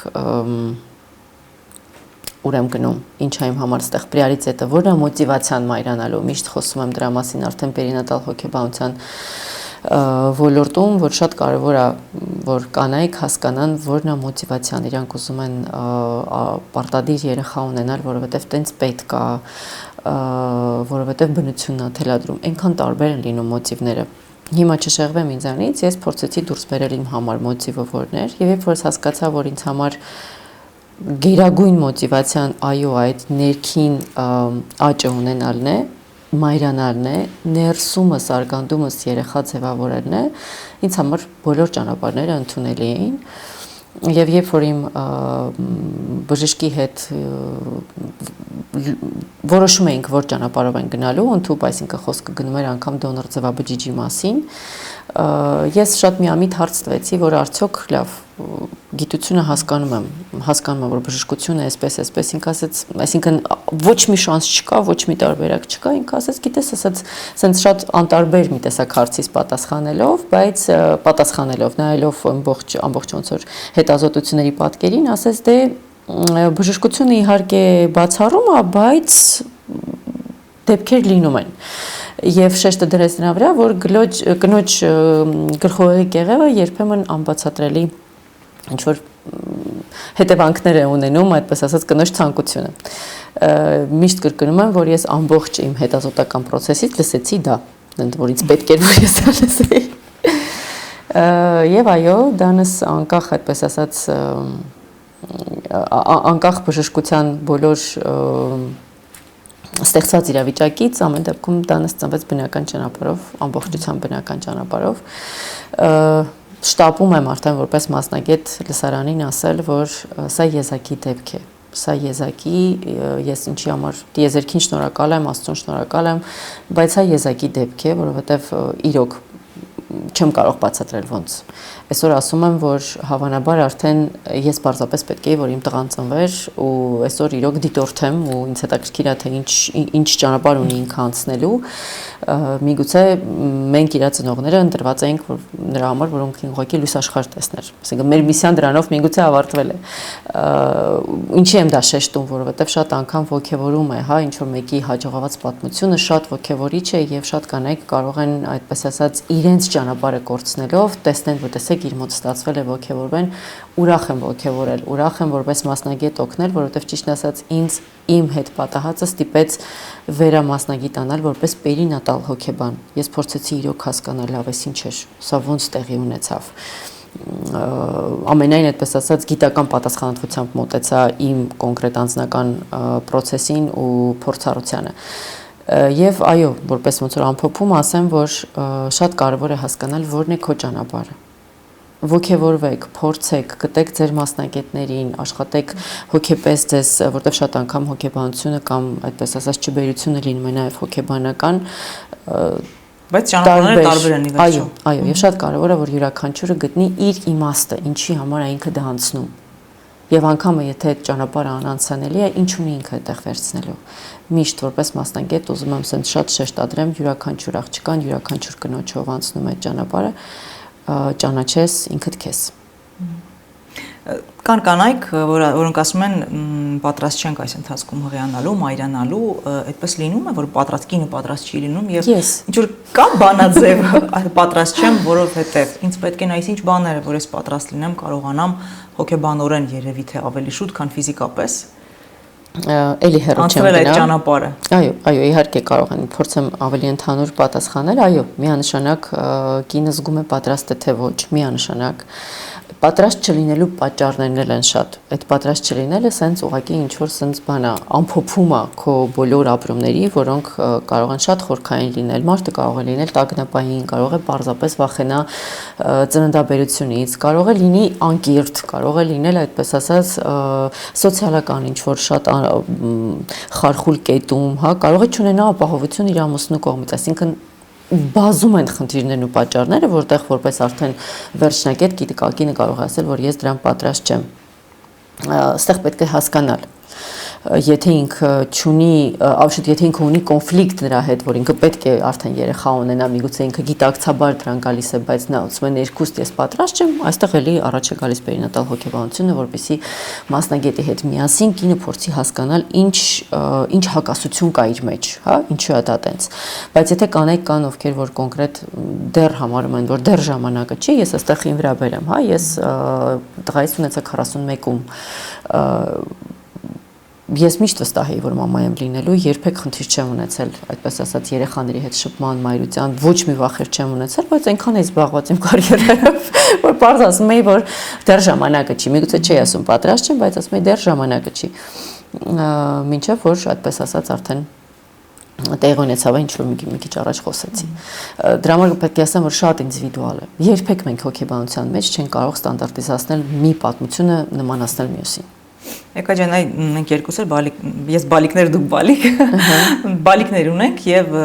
ուր եմ գնում, ինչ է իմ համար ստեղ պրիորիտետը, որն է մոտիվացիան մայրանալու, միշտ խոսում եմ դրա մասին արդեն պերինատալ հոգեբանության ոլորտում, որ շատ կարևոր է, որ կանայք հասկանան, որն է մոտիվացիան, իրանք ուզում են պարտադիր երեխա ունենալ, որովհետև տենց պետք է, որովհետև բնությունն է թելադրում, այնքան տարբեր են լինում մոտիվները։ Հիմա չշեղվեմ ինձանից, ես փորձեցի դուրս բերել իմ համար մոտիվը որն էր, եւ երբ որ հասկացա, որ ինձ համար գերագույն մոտիվացիան այո այդ ներքին աճը ունենալն է, մայրանալն է, ներսումս արգանդումս երեխա ձևավորելն է, ինձ համար բոլոր ճանապարհները ընդունելի էին։ Եվ երբ որ իմ բժշկի հետ որոշում էինք, որ ճանապարհով են գնալու, ընդհանուր այսինքն խոսքը գնում էր անգամ դոնոր ձևաբջիջի մասին, ես շատ միամիտ հարց տվեցի, որ արդյոք լավ, գիտությունը հասկանում եմ, որ բժշկությունը այսպես ինքը ասեց, այսինքն ոչ մի շանս չկա, ոչ մի տարբերակ չկա, ինքը ասեց, գիտես, ասած, սենց շատ անտարբեր մի տեսակ հարցից պատասխանելով, նայելով ամբողջ ոնց որ հետազոտությունների պատկերին, ասեց դե բժշկությունը իհարկե բացառում է, բայց դեպքեր լինում են։ Եվ շեշտը դրեց նրա վրա, որ կնոջ գլխուղեղի կեղևը երբեմն անբացատրելի ինչ որ հետևանքներ է ունենում, այդպես ասած կնոջ ցանկությունը։ Միշտ կրկնում եմ, որ ես ամբողջ իմ հետազոտական process-ից լսեցի դա, որ ինձ պետք էր որ ես դա լսեի։ Եվ այո, դանս անկախ այդպես ասած անկախ բժշկության բոլոր ստեղծած իրավիճակից ամեն դեպքում դանս ծնվեց բնական ճանապարհով, ամբողջությամբ բնական ճանապարհով։ Շտապում եմ արդեն որպես մասնագետ լսարանին ասել, որ սա եզակի դեպք է։ Սա եզակի, ես ինչի համար դիեզերքին շնորհակալ եմ, Աստծուն շնորհակալ եմ, բայց սա եզակի դեպք է, որովհետև իրոք չեմ կարող բացատրել ոնց։ Այսօր ասում եմ, որ հավանաբար արդեն ես պարզապես պետք է որ իմ տղան ծնվեր ու այսօր իրոք դիտորդեմ ու ինձ հետաքրքիր է թե ինչ ճանապարհ ունի ինքը անցնելու։ Միգուցե մենք իր ծնողները ընտրված էինք նրա համար, որոնք ուղղակի լույս աշխարհ տեսներ։ Այսինքն մեր միսիան դրանով միգուցե ավարտվել է։ Ինչի եմ դա շեշտում, որովհետև շատ անգամ ոգևորում է, հա, ինչ որ մեկի հաջողված պատմությունը շատ ոգևորիչ է եւ շատ կանայք կարող են այդպես ասած իրենց ճանապարհը կորցնելով տեսնեն, որ տեսեք իր մոտ ստացվել է ոգևորվեն, ուրախ եմ ոգևորել, ուրախ եմ որպես մասնագետ օգնել, որովհետև ճիշտ ասած ինձ իմ հետ պատահածը ստիպեց վերամասնագիտանալ որպես պերինատալ հոգեբան։ Ես փորձեցի իրոք հասկանալ լավ էս ինչ էր, սա ոնց տեղի ունեցավ։ Ամենայն այդպես ասած գիտական պատասխանատվությամբ մոտեցա իմ կոնկրետ անձնական process-ին ու փորձառությանը։ Եվ այո, որպես ոնց որ ամփոփում ասեմ, որ շատ կարևոր է հասկանալ որն է քո ճանապարհը։ Ոգևորվեք, փորձեք, գտեք ձեր մասնագետներին, աշխատեք հոգեպես ձեզ, որտեղ շատ անգամ հոգեբանությունը կամ այդպես ասած չբերությունը լինում է նաև հոգեբանական, բայց ճանապարհները տարբեր են ի վերջո։ Այո, եւ շատ կարևոր է որ յուրաքանչյուրը գտնի իր իմաստը, ինչի համար է ինքը դա անցնում։ Եվ անգամը եթե այդ ճանապարհը անանցանելի է, ինչ ունի ինքը այդտեղ վերցնելու։ Միշտ որպես մասնագետ ուզում եմ ասենց շատ շեշտադրեմ յուրաքանչյուր աղջկան, յուրաքանչյուր կնոջով անցնում այդ ճանապարհը, ճանաչես ինքդ քեզ։ Կան կանայք, որոնք ասում են պատրաստ չենք այս ընթացքում հղիանալու, մայրանալու, այդպես լինում է, որ պատրաստ կինը պատրաստ չի լինում եւ ինչ որ կա բանաձև, պատրաստ չեմ, որովհետեւ ինձ պետք են այսինչ բաները, որ ես պատրաստ լինեմ, կարողանամ հոգեբանորեն երևի թե ավելի շուտ, քան ֆիզիկապես էլի հեռու չեմ անցնել այդ ճանապարհը։ Այո, իհարկե կարող եմ փորձեմ ավելի ընդհանուր պատասխանել, այո, միանշանակ կինը զգում է պատրաստ է թե ոչ, միանշանակ պատրաստ չլինելու պատճառներն են շատ։ Այդ պատրաստ չլինելը սենց ուղղակի ինչ որ սենց բան է, ամփոփում է քո բոլոր ապրումների, որոնք կարող են շատ խորքային լինել։ Մարդը կարող է լինել տագնապային, կարող է պարզապես վախենա ծննդաբերությունից, կարող է լինի անկիրթ, կարող է լինել այդպես ասած սոցիալական ինչ որ շատ խարխուլ կետում, հա, կարող է չունենա ապահովություն իր ամուսնու կողմից, այսինքն բազում են խնդիրներն ու պատճառները, որտեղ որպես արդեն վերջնագետ կինը կարող է ասել, որ ես դրան պատրաստ չեմ։ Այստեղ պետք է հասկանալ, եթե ինքը չունի, ավշուտ եթե ինքը ունի կոնֆլիկտ նրա հետ, որ ինքը պետք է արդեն երեխա ունենա, միգուցե ինքը գիտակցաբար դրան գալիս է, բայց նա ասում է ներքուստ ես պատրաստ չեմ, այստեղ էլի առաջ է գալիս պերինատալ հոգեբանությունը, որպեսզի մասնագետի հետ միասին կինը փորձի հասկանալ ինչ հակասություն կա իր մեջ, հա, ինչու է դա տենց։ Բայց եթե կանայք կան, ովքեր որ կոնկրետ դեռ համարում են, որ դեռ ժամանակը չի, ես այստեղ ին վրա բերեմ, հա, ես տղայից ունեցա 41-ում Ես միշտ վստահ էի, որ մամա եմ լինելու, երբեք խնդիր չեմ ունեցել, այդպես ասած երեխաների հետ շփման, մայրության, ոչ մի վախեր չեմ ունեցել, բայց այնքան էի զբաղված իմ կարիերայով, որ պարզ ասում էի, որ դեռ ժամանակը չի, միգուցե չէի ասում պատրաստ չեմ, բայց ասում էի դեռ ժամանակը չի։ Մինչև որ այդպես ասած արդեն տեղի ունեցավ ինչ որ մի քիչ առաջ խոսեցի։ Դրա համար պետք է ասեմ, որ շատ ինդիվիդուալ է։ Երբեք մենք հոգեբանության մեջ չենք կարող ստանդարտիզացնել մի պատմությունը նմանացնել մյուսին։ Եկա ջան, այ մենք երկուսս էլ բալիկ, ես բալիկներ դուք բալիկ, բալիկներ ունենք եւ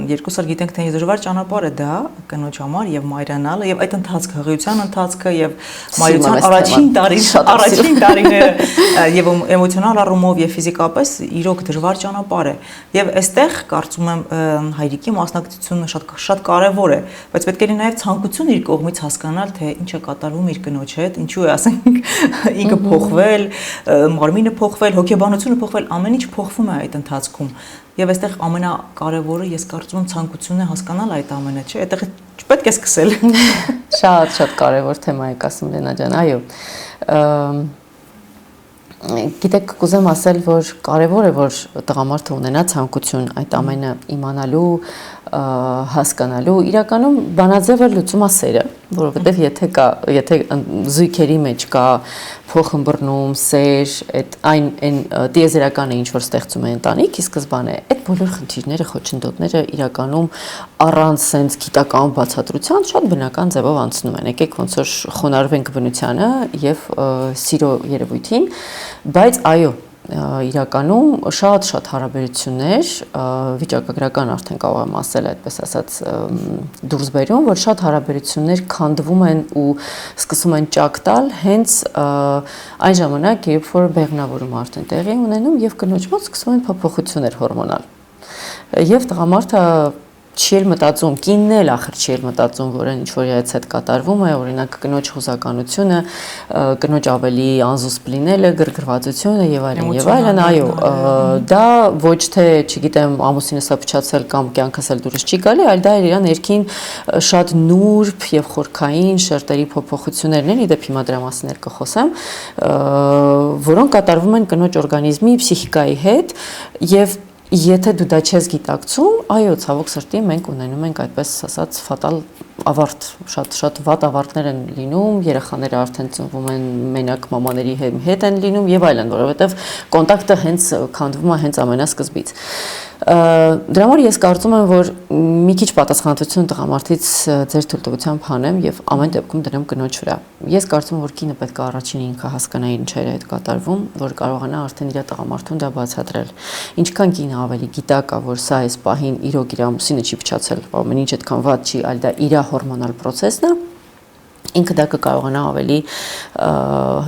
երկուսս էլ գիտենք թե դժվար ճանապարհ է դա կնոջ համար եւ մայրանալը եւ այդ ընթացքը, հղիության ընթացքը եւ մայրության առաջին տարիները եւ էմոցիոնալ առումով եւ ֆիզիկապես իրոք դժվար ճանապարհ է եւ այստեղ կարծում եմ հայրիկի մասնակցությունը շատ կարեւոր է, բայց պետք է լինի նաեւ ցանկություն իր կողմից հասկանալ թե ինչ է կատարվում իր կնոջ հետ, ինչու է ասենք ինքը փոխվել, մարմինը փոխվել, հոգեբանությունը փոխվել, ամեն ինչ փոխվում է այդ ընթացքում։ Եվ այստեղ ամենակարևորը ես կարծում եմ ցանկությունն է հասկանալ այդ ամենը, չէ՞, այդտեղ չպետք է սկսել։ Շատ կարևոր թեմա եք ասում Լենա ջան, այո։ Գիտեք, կուզեմ ասել, որ կարևոր է, որ տղամարդը ունենա ցանկություն այդ ամենը իմանալու, հասկանալու, իրականում բանաձևը լուծում է սերը, որովհետև եթե զույգերի մեջ կա փոխըմբռնում, սեր, այն տիեզերականը ինչ որ ստեղծում է ընտանիք, ի սկզբանե այդ բոլոր խնդիրները, խոչընդոտները իրականում առանց sense գիտական բացատրության շատ բնական ձևով անցնում են։ Եկեք ոնց որ խոնարհվենք բնությանը եւ սիրո երևույթին, բայց այո, իրականում շատ հարաբերություններ վիճակագրական արդեն կարող եմ ասել այդպես ասած դուրս բերում, որ շատ հարաբերություններ քանդվում են ու սկսում են ճակ տալ հենց այն ժամանակ, երբ որ բեղմնավորում արդեն տեղի ունենում եւ կնոջ մոտ սկսում են փոփոխություններ հորմոնալ։ Եվ տղամարդը չի էլ մտածում, կինն էլ ախր չի էլ մտածում, որ ինչ որ իրաց հետ կատարվում է, օրինակ կնոջ խոզականությունը, կնոջ ավելի անզուսպ լինելը, գրգռվածությունը եւ այլն, այո, դա ոչ թե, չգիտեմ, ամուսինս է փչացել կամ կյանքս էլ դուրս չի գալի, այլ դա իր ներքին շատ նուրբ եւ խորքային շերտերի փոփոխություններն են, իդեպ հիմա դրա մասին էլ կխոսեմ, որոնք կատարվում են կնոջ օրգանիզմի, փսիխիկայի հետ եւ եթե դու դա չես գիտակցում, այո, ցավոք սրտի մենք ունենում ենք այդպես ասած ֆատալ ավարտ, շատ վատ ավարտներ են լինում, երեխաները արդեն ծնվում են մենակ մամաների հետ են լինում եւ այլն, որովհետեւ կոնտակտը հենց քանդվում է հենց ամենասկզբից։ Դրա համար ես կարծում եմ, որ մի քիչ պատասխանատվություն տղամարդից ձեր թույլտվությամբ հանեմ եւ ամեն դեպքում դնեմ կնոջ վրա։ Ես կարծում եմ, որ կինը պետք է առաջին ինքը հասկանա ինչեր է այդ կատարվում, որ կարողանա արդեն իր տղամարդուն դա բացատրել։ Ինչքան կինը ավելի գիտակա, որ սա այս պահին իրոք իր ամուսինը չի փչացել, ամեն ինչ այդքան վատ չի, այլ դա իր հորմոնալ process-ն է, ինքը դա կկարողանա ավելի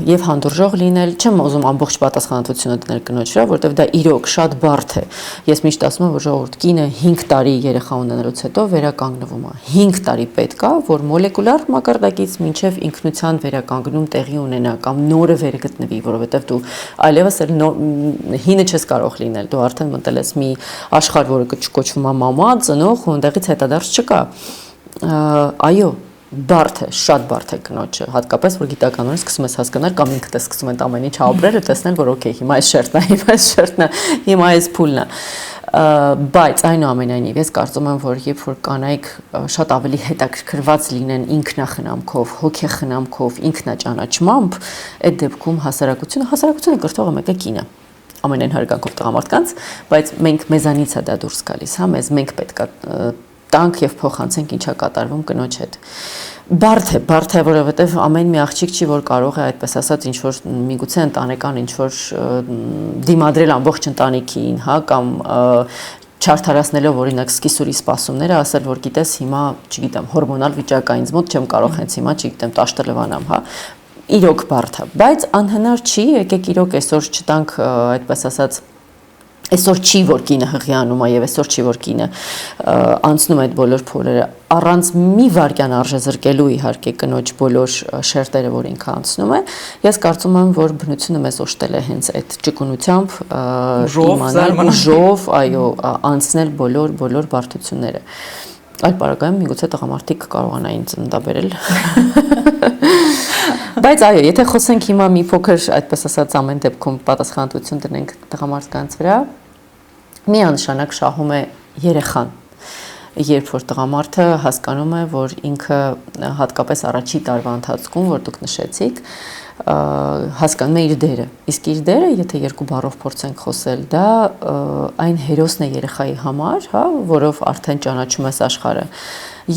եւ հանդուրժող լինել, չեմ ուզում ամբողջ պատասխանատվությունը դնել կնոջ վրա, որովհետեւ դա իրոք շատ բարդ է։ Ես միշտ ասում եմ, որ ժողովուրդ կինը 5 տարի երեխա ունենալուց հետո վերականգնվում է։ 5 տարի պետք է, որ մոլեկուլար մակարդակից մինչեւ ինքնության վերականգնում տեղի ունենա կամ նորը վերգտնվի, որովհետեւ դու այլևս հինը չես կարող լինել։ Դու արդեն մտել ես մի աշխարհ, որը կոչվում է մամա, ծնող, ու այնտեղից հետադարձ չկա։ Այո, բարդ է, շատ բարդ է կնոջը, հատկապես որ գիտականորեն սկսում ես հասկանալ կամ ինքդ ես սկսում այդ ամեն ինչը ապրել ու տեսնել, որ օքեյ, հիմա այս շերտն է, հիմա այս փուլն է։ Բայց այնուամենայնիվ ես կարծում եմ, որ երբ որ կանայք շատ ավելի հետաքրքրված լինեն ինքնախնամքով, հոգեխնամքով, ինքնաճանաչմամբ, այդ դեպքում հասարակությունը կրթողը մեկը կինը։ Ամենայն հարգանքով տղամարդկանց, բայց մենք մեզանից է դա դուրս գալիս, հա, մենք պետք է տանք եւ փոխանցենք ինչա կատարվում կնոջ հետ։ Բարդ է, որովհետեւ ամեն մի աղջիկ չի որ կարող է այդպես ասած ինչ որ միգուցե ընտանեկան ինչ որ դիմադրել ամբողջ ընտանիքին, հա, կամ չարթարացնելով օրինակ սկիսուրի սպասումները, ասել որ գիտես հիմա, չգիտեմ, հորմոնալ վիճակա ինձ մոտ չեմ կարող հենց հիմա, չգիտեմ, տաշտը լվանամ, հա։ Իրոք բարդ է, բայց անհնար չի, եկեք իրոք այսօր չտանք այդպես ասած այսօր չի որ կինը հղիանում է եւ այսօր չի որ կինը անցնում այդ բոլոր փորերը առանց մի վարքյան արժե զրկելու իհարկե կնոջ բոլոր շերտերը որ ինքը անցնում է ես կարծում եմ որ բնությունը մեզ օժտել է հենց այդ ճկունությամբ իմանալ ուժով այո անցնել բոլոր բարդությունները այլ պարագայում միգուցե տղամարդիկ կարողանային ծննդաբերել բայց այո եթե խոսենք հիմա մի փոքր այդպես ասած ամեն դեպքում պատասխանատվություն դնենք տղամարդկանց վրա միանշանակ շահում է երեխան երբ որ տղամարդը հասկանում է որ ինքը հատկապես առաջի տարվա ընթացքում որ դուք նշեցիք հասկանում է իր դերը իսկ իր դերը եթե երկու բառով փորձենք խոսել դա այն հերոսն է երեխայի համար հա որով արդեն ճանաչում ես աշխարհը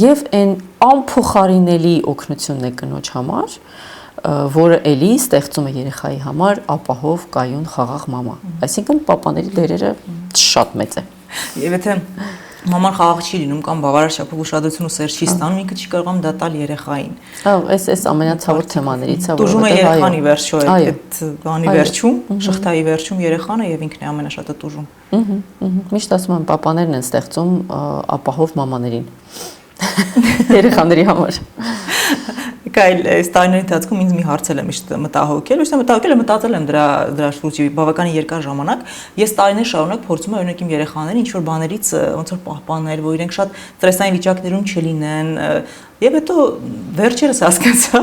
եւ այն անփոխարինելի օգնությունն է կնոջ համար որը էլի ստեղծում է երեխայի համար ապահով կայուն խաղաղ մամա։ Այսինքն պապաների դերերը շատ մեծ է։ Եվ եթե մաման խաղաղ չի լինում կամ բավարար շփոթ ուշադրություն ու սեր չի ստանում, ինքը չի կարողանում դա տալ երեխային։ Այս ամենացավոտ թեմաներից է, տուժում է երեխան ի վերջո, այդ բանի վերջում, շղթայի վերջում երեխան է եւ ինքն է ամենաշատը տուժում։ Միշտ ասում եմ, պապաներն են ստեղծում ապահով մամաներին երեխաների համար։ Կայլ այս տարիների ընթացքում ինձ մի հարց էլ է միշտ մտահոգել, ոչ թե մտահոգել, մտածել եմ դրա շուրջ բավականին երկար ժամանակ։ Ես տարիներ շարունակ փորձում եմ օրինակ իմ երեխաներին ինչ որ բաներից ոնց որ պահպանել, որ իրենք շատ ստրեսային վիճակներում չլինեն, եւ հետո վերջերս հասկացա,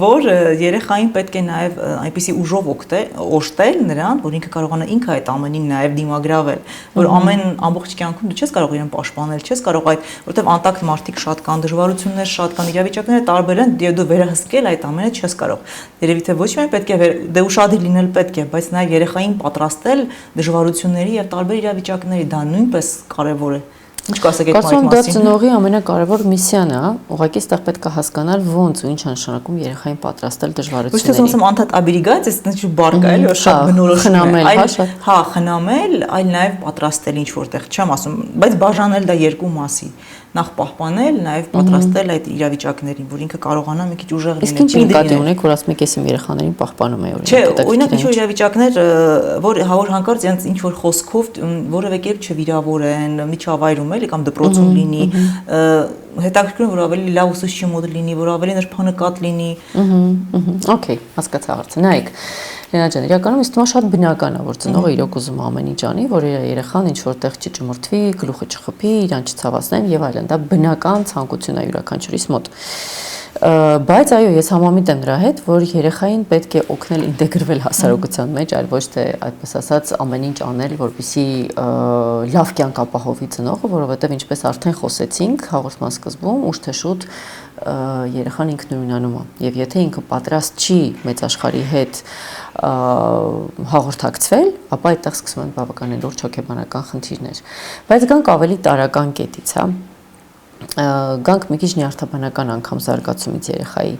որ երեխային պետք է նաեւ այնպիսի ուժով օժտել նրան, որ ինքը կարողանա ինքը այդ ամենին նաեւ դիմագրավել, որ ամբողջ կյանքում դու չես կարող իրեն պաշտպանել, չես կարող այդ, որովհետեւ անտակտ մարդիկ շատ կան, դժվարություններ շատ կան, իրավիճակները տարբեր են, եւ դու վերահսկել այդ ամենը չես կարող։ Երևի թե ոչ միայն պետք է դե ուշադիր լինել պետք է, բայց նաեւ երեխային պատրաստել դժվարությունների եւ տարբեր իրավիճակների, դա նույնպես կարեւոր է։ Ինչ կասեք այդ մասին։ Դա ծնողի ամենակարևոր միսիան է, ուղղակի այստեղ պետք է հասկանալ ոնց ու ինչ է նշանակում երեխային պատրաստել դժվարությունների։ Ոչ թե ասեմ անդադ աբիլիգայց, այս բարգա էլի որ շատ բնորոշում է, հա, խնամել, այլ նաև պատրաստել ինչ որտեղ, չեմ ասում, բայց բաժանել դա երկու մասի։ Նախ պահպանել, նաև պատրաստել այդ իրավիճակներին, որ ինքը կարողանա մի քիչ ուժեղ լինել։ Իսկ ինչ նկատի ունեք, որ ասում եք, ես իմ երեխաներին պահպանում եմ, օրինակ։ Չէ, օրինակ ինչ որ իրավիճակներ, որ հանկարծ ինչ որ խոսքով որևէ կերպ չվիրավորեն, միջավայրում էլի կամ դպրոցում լինի, հետաքրքրում որ ավելի լավ ուսուցչի մոտ լինի, որ ավելի նրբանկատ լինի։ Okay, հասկացա հարցը։ Նայեք, Լենա ջան, իրականում ինձ թվում է շատ բնական է, որ ծնողը իրոք ուզում ամեն ինչ անի, որ իր երեխան ինչ որտեղ չճմրթվի, գլուխը չխփի, իրան չցավացնեն եւ այլն։ Դա բնական ցանկություն է յուրաքանչյուրիս մոտ։ Բայց այո, ես համամիտ եմ նրա հետ, որ երեխային պետք է օգնել ինտեգրվել հասարակության մեջ, այլ ոչ թե այդպես ասած ամեն ինչ անել, որպեսզի լավ կյանք ապահովի ծնողը, որովհետև ինչպես արդեն խոսեցինք հաղորդման սկզբում, ուշ թե շուտ երեխան ինքնուրույնանում է, եւ եթե ինքը պատրաստ չի մեծ աշխարհի հետ հաղորդակցվել, ապա այդտեղ սկսվում են բավականին լուրջ հոգեբանական խնդիրներ։ Բայց գանք ավելի տարրական կետից, հա։ Գանք մի քիչ նյարդաբանական անգամ զարգացումից երեխայի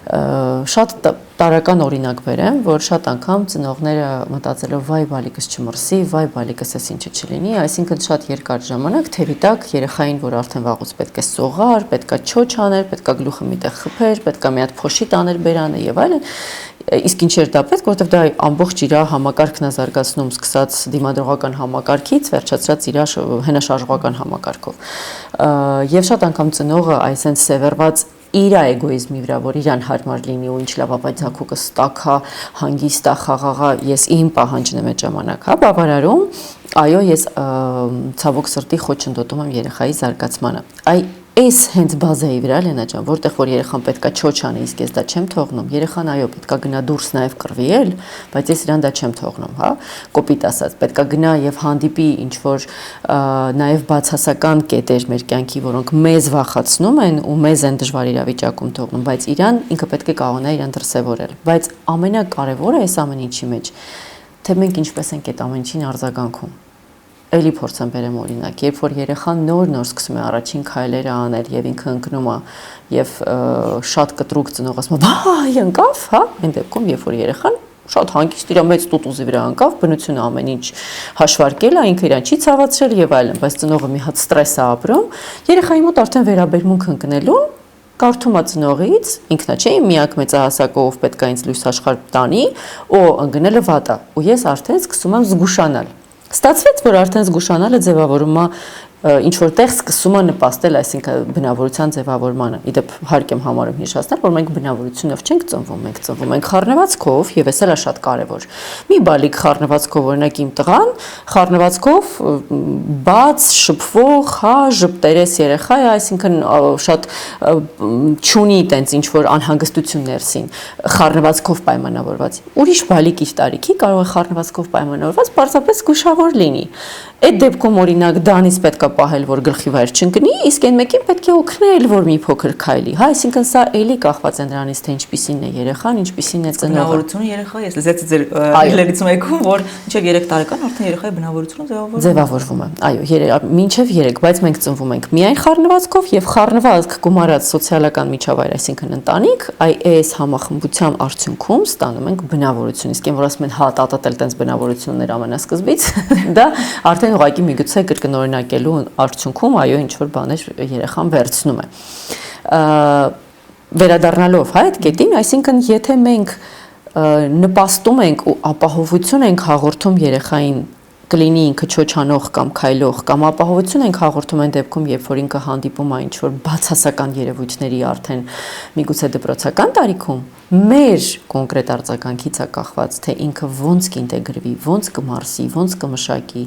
շատ տարրական օրինակ բերեմ, որ շատ անգամ ծնողները մտածելով վայ բալիկս չմրսի, վայ բալիկս էս ինչը չլինի, այսինքն շատ երկար ժամանակ թևի տակ երեխային, որ արդեն վաղուց պետք է սողար, պետք է չոչ աներ, պետք է գլուխը միտեղ խփեր, պետք է մի հատ փոշի տաներ բերանը եւ այլն։ Իսկ ինչ էր դա պետք, որովհետև դա ամբողջ իր համակարգն է զարգացնում, սկսած դիմադրողական համակարգից, վերջացրած իր հենաշարժողական համակարգով։ Եվ շատ անգամ ծնողը այսենց սևեռված իր էգոիզմի վրա, որ իրան հարմար լինի ու ինչ լավ է, բայց հակուկս տաքա, հանգիստ է, խաղաղ է, ես իմ պահանջն եմ այդ ժամանակ, հա, բավարարում, այո, ես ցավոք սրտի խոչընդոտում եմ երեխայի զարգացմանը։ Այս հենց բազայի վրա Լենա ջան, որտեղ որ երեխան պետքա չոչ անի, իսկ ես դա չեմ թողնում։ Երեխան այո, պետքա գնա դուրս նաև կռվի էլ, բայց ես իրան դա չեմ թողնում, հա։ Կոպիտ ասած, պետքա գնա եւ հանդիպի ինչ որ նաև բացասական կետեր մեր կյանքի, որոնք մեզ վախացնում են ու մեզ են դժվար իրավիճակում թողնում, բայց իրան ինքը պետք է կարողանա իրան դրսևորել։ Բայց ամենակարևորը այս ամեն ինչի մեջ, թե մենք ինչպես ենք այդ ամեն ինչին արձագանքում։ Էլի փորձեմ բերեմ օրինակ, երբ որ երեխան նոր սկսում է առաջին քայլերը անել եւ ինքը ընկնում է եւ շատ կտրուկ ծնող ասում է՝ «Վայ, ընկավ», հա, այն դեպքում երբ որ երեխան շատ հանգիստ իր մեծ տուտուզի վրա ընկավ, բնությունը ամեն ինչ հաշվարկել է, ինքը իրան չի ցավացրել եւ այլն, բայց ծնողը մի հատ ստրես է ապրում, երեխայի մոտ արդեն վերաբերմունք ընկնելուն կարդում է ծնողից, ինքնա չէ իմ միակ մեծահասակով պետք է ինձ լույս աշխարհ տանի, ընկնելը վատ է, ու ես արդեն սկսում եմ զգուշանալ։ Ստացվեց, որ արդեն զգուշանալը ձևավորում է ինչ որտեղ սկսում է նպաստել, այսինքն բնավորության ձևավորմանը։ Իդեպ հարկ եմ համարում հիշեցնել, որ մենք բնավորությունով չենք ծնվում, մենք ծնվում ենք խառնվածքով, եւ էս էլ է շատ կարեւոր։ Մի բալիկ խառնվածքով, օրինակ իմ տղան, խառնվածքով բաց, շփվող, հա, ժպտերես երեխա է, այսինքն շատ չունի տենց ինչ որ անհանգստություն ներսին, խառնվածքով պայմանավորված։ Ուրիշ բալիկ իր տարիքի կարող է խառնվածքով պայմանավորված պարզապես զգուշավոր լինի։ Այդ դեպքում օրինակ դանից պետք է պահել, որ գլխի վայր չընկնի, իսկ այն մեկին պետք է օգնել, որ մի փոքր քայլի։ Հա, այսինքն սա էլի կախված է նրանից, թե ինչպիսին է երեխան, ինչպիսին է ծնողը։ Բնավորությունը երեխայի, ես լսեցի ձեր լերից մեկում, որ մինչև 3 տարեկան արդեն երեխայի բնավորությունը ձևավորվում է։ Այո, մինչև 3, բայց մենք ծնվում ենք միայն խառնվածքով եւ խառնվածք գումարած սոցիալական միջավայր, այսինքն ընտանիք, այս համախմբության արդյունքում ստանում ենք բնավորություն։ Իսկ այն որ ասում են հա տատատել տենց բնավորություններ ամենասկզբից, դա արդեն ուղղակի միգուցե կրկնօրինակելու արդյունքում այո ինչ որ բաներ երեխան վերցնում է։ Վերադառնալով հա այդ կետին, այսինքն եթե մենք նպաստում ենք ու ապահովություն ենք հաղորդում երեխային կլինի ինքը չոչանող կամ քայլող կամ ապահովություն ենք հաղորդում այն դեպքում, երբ որ ինքը հանդիպում է ինչ-որ բացասական երևույթների արդեն միգուցե դպրոցական տարիքում, մեր կոնկրետ արձագանքից է կախված, թե ինքը ոնց կինտեգրվի, ոնց կմարսի, ոնց կմշակի։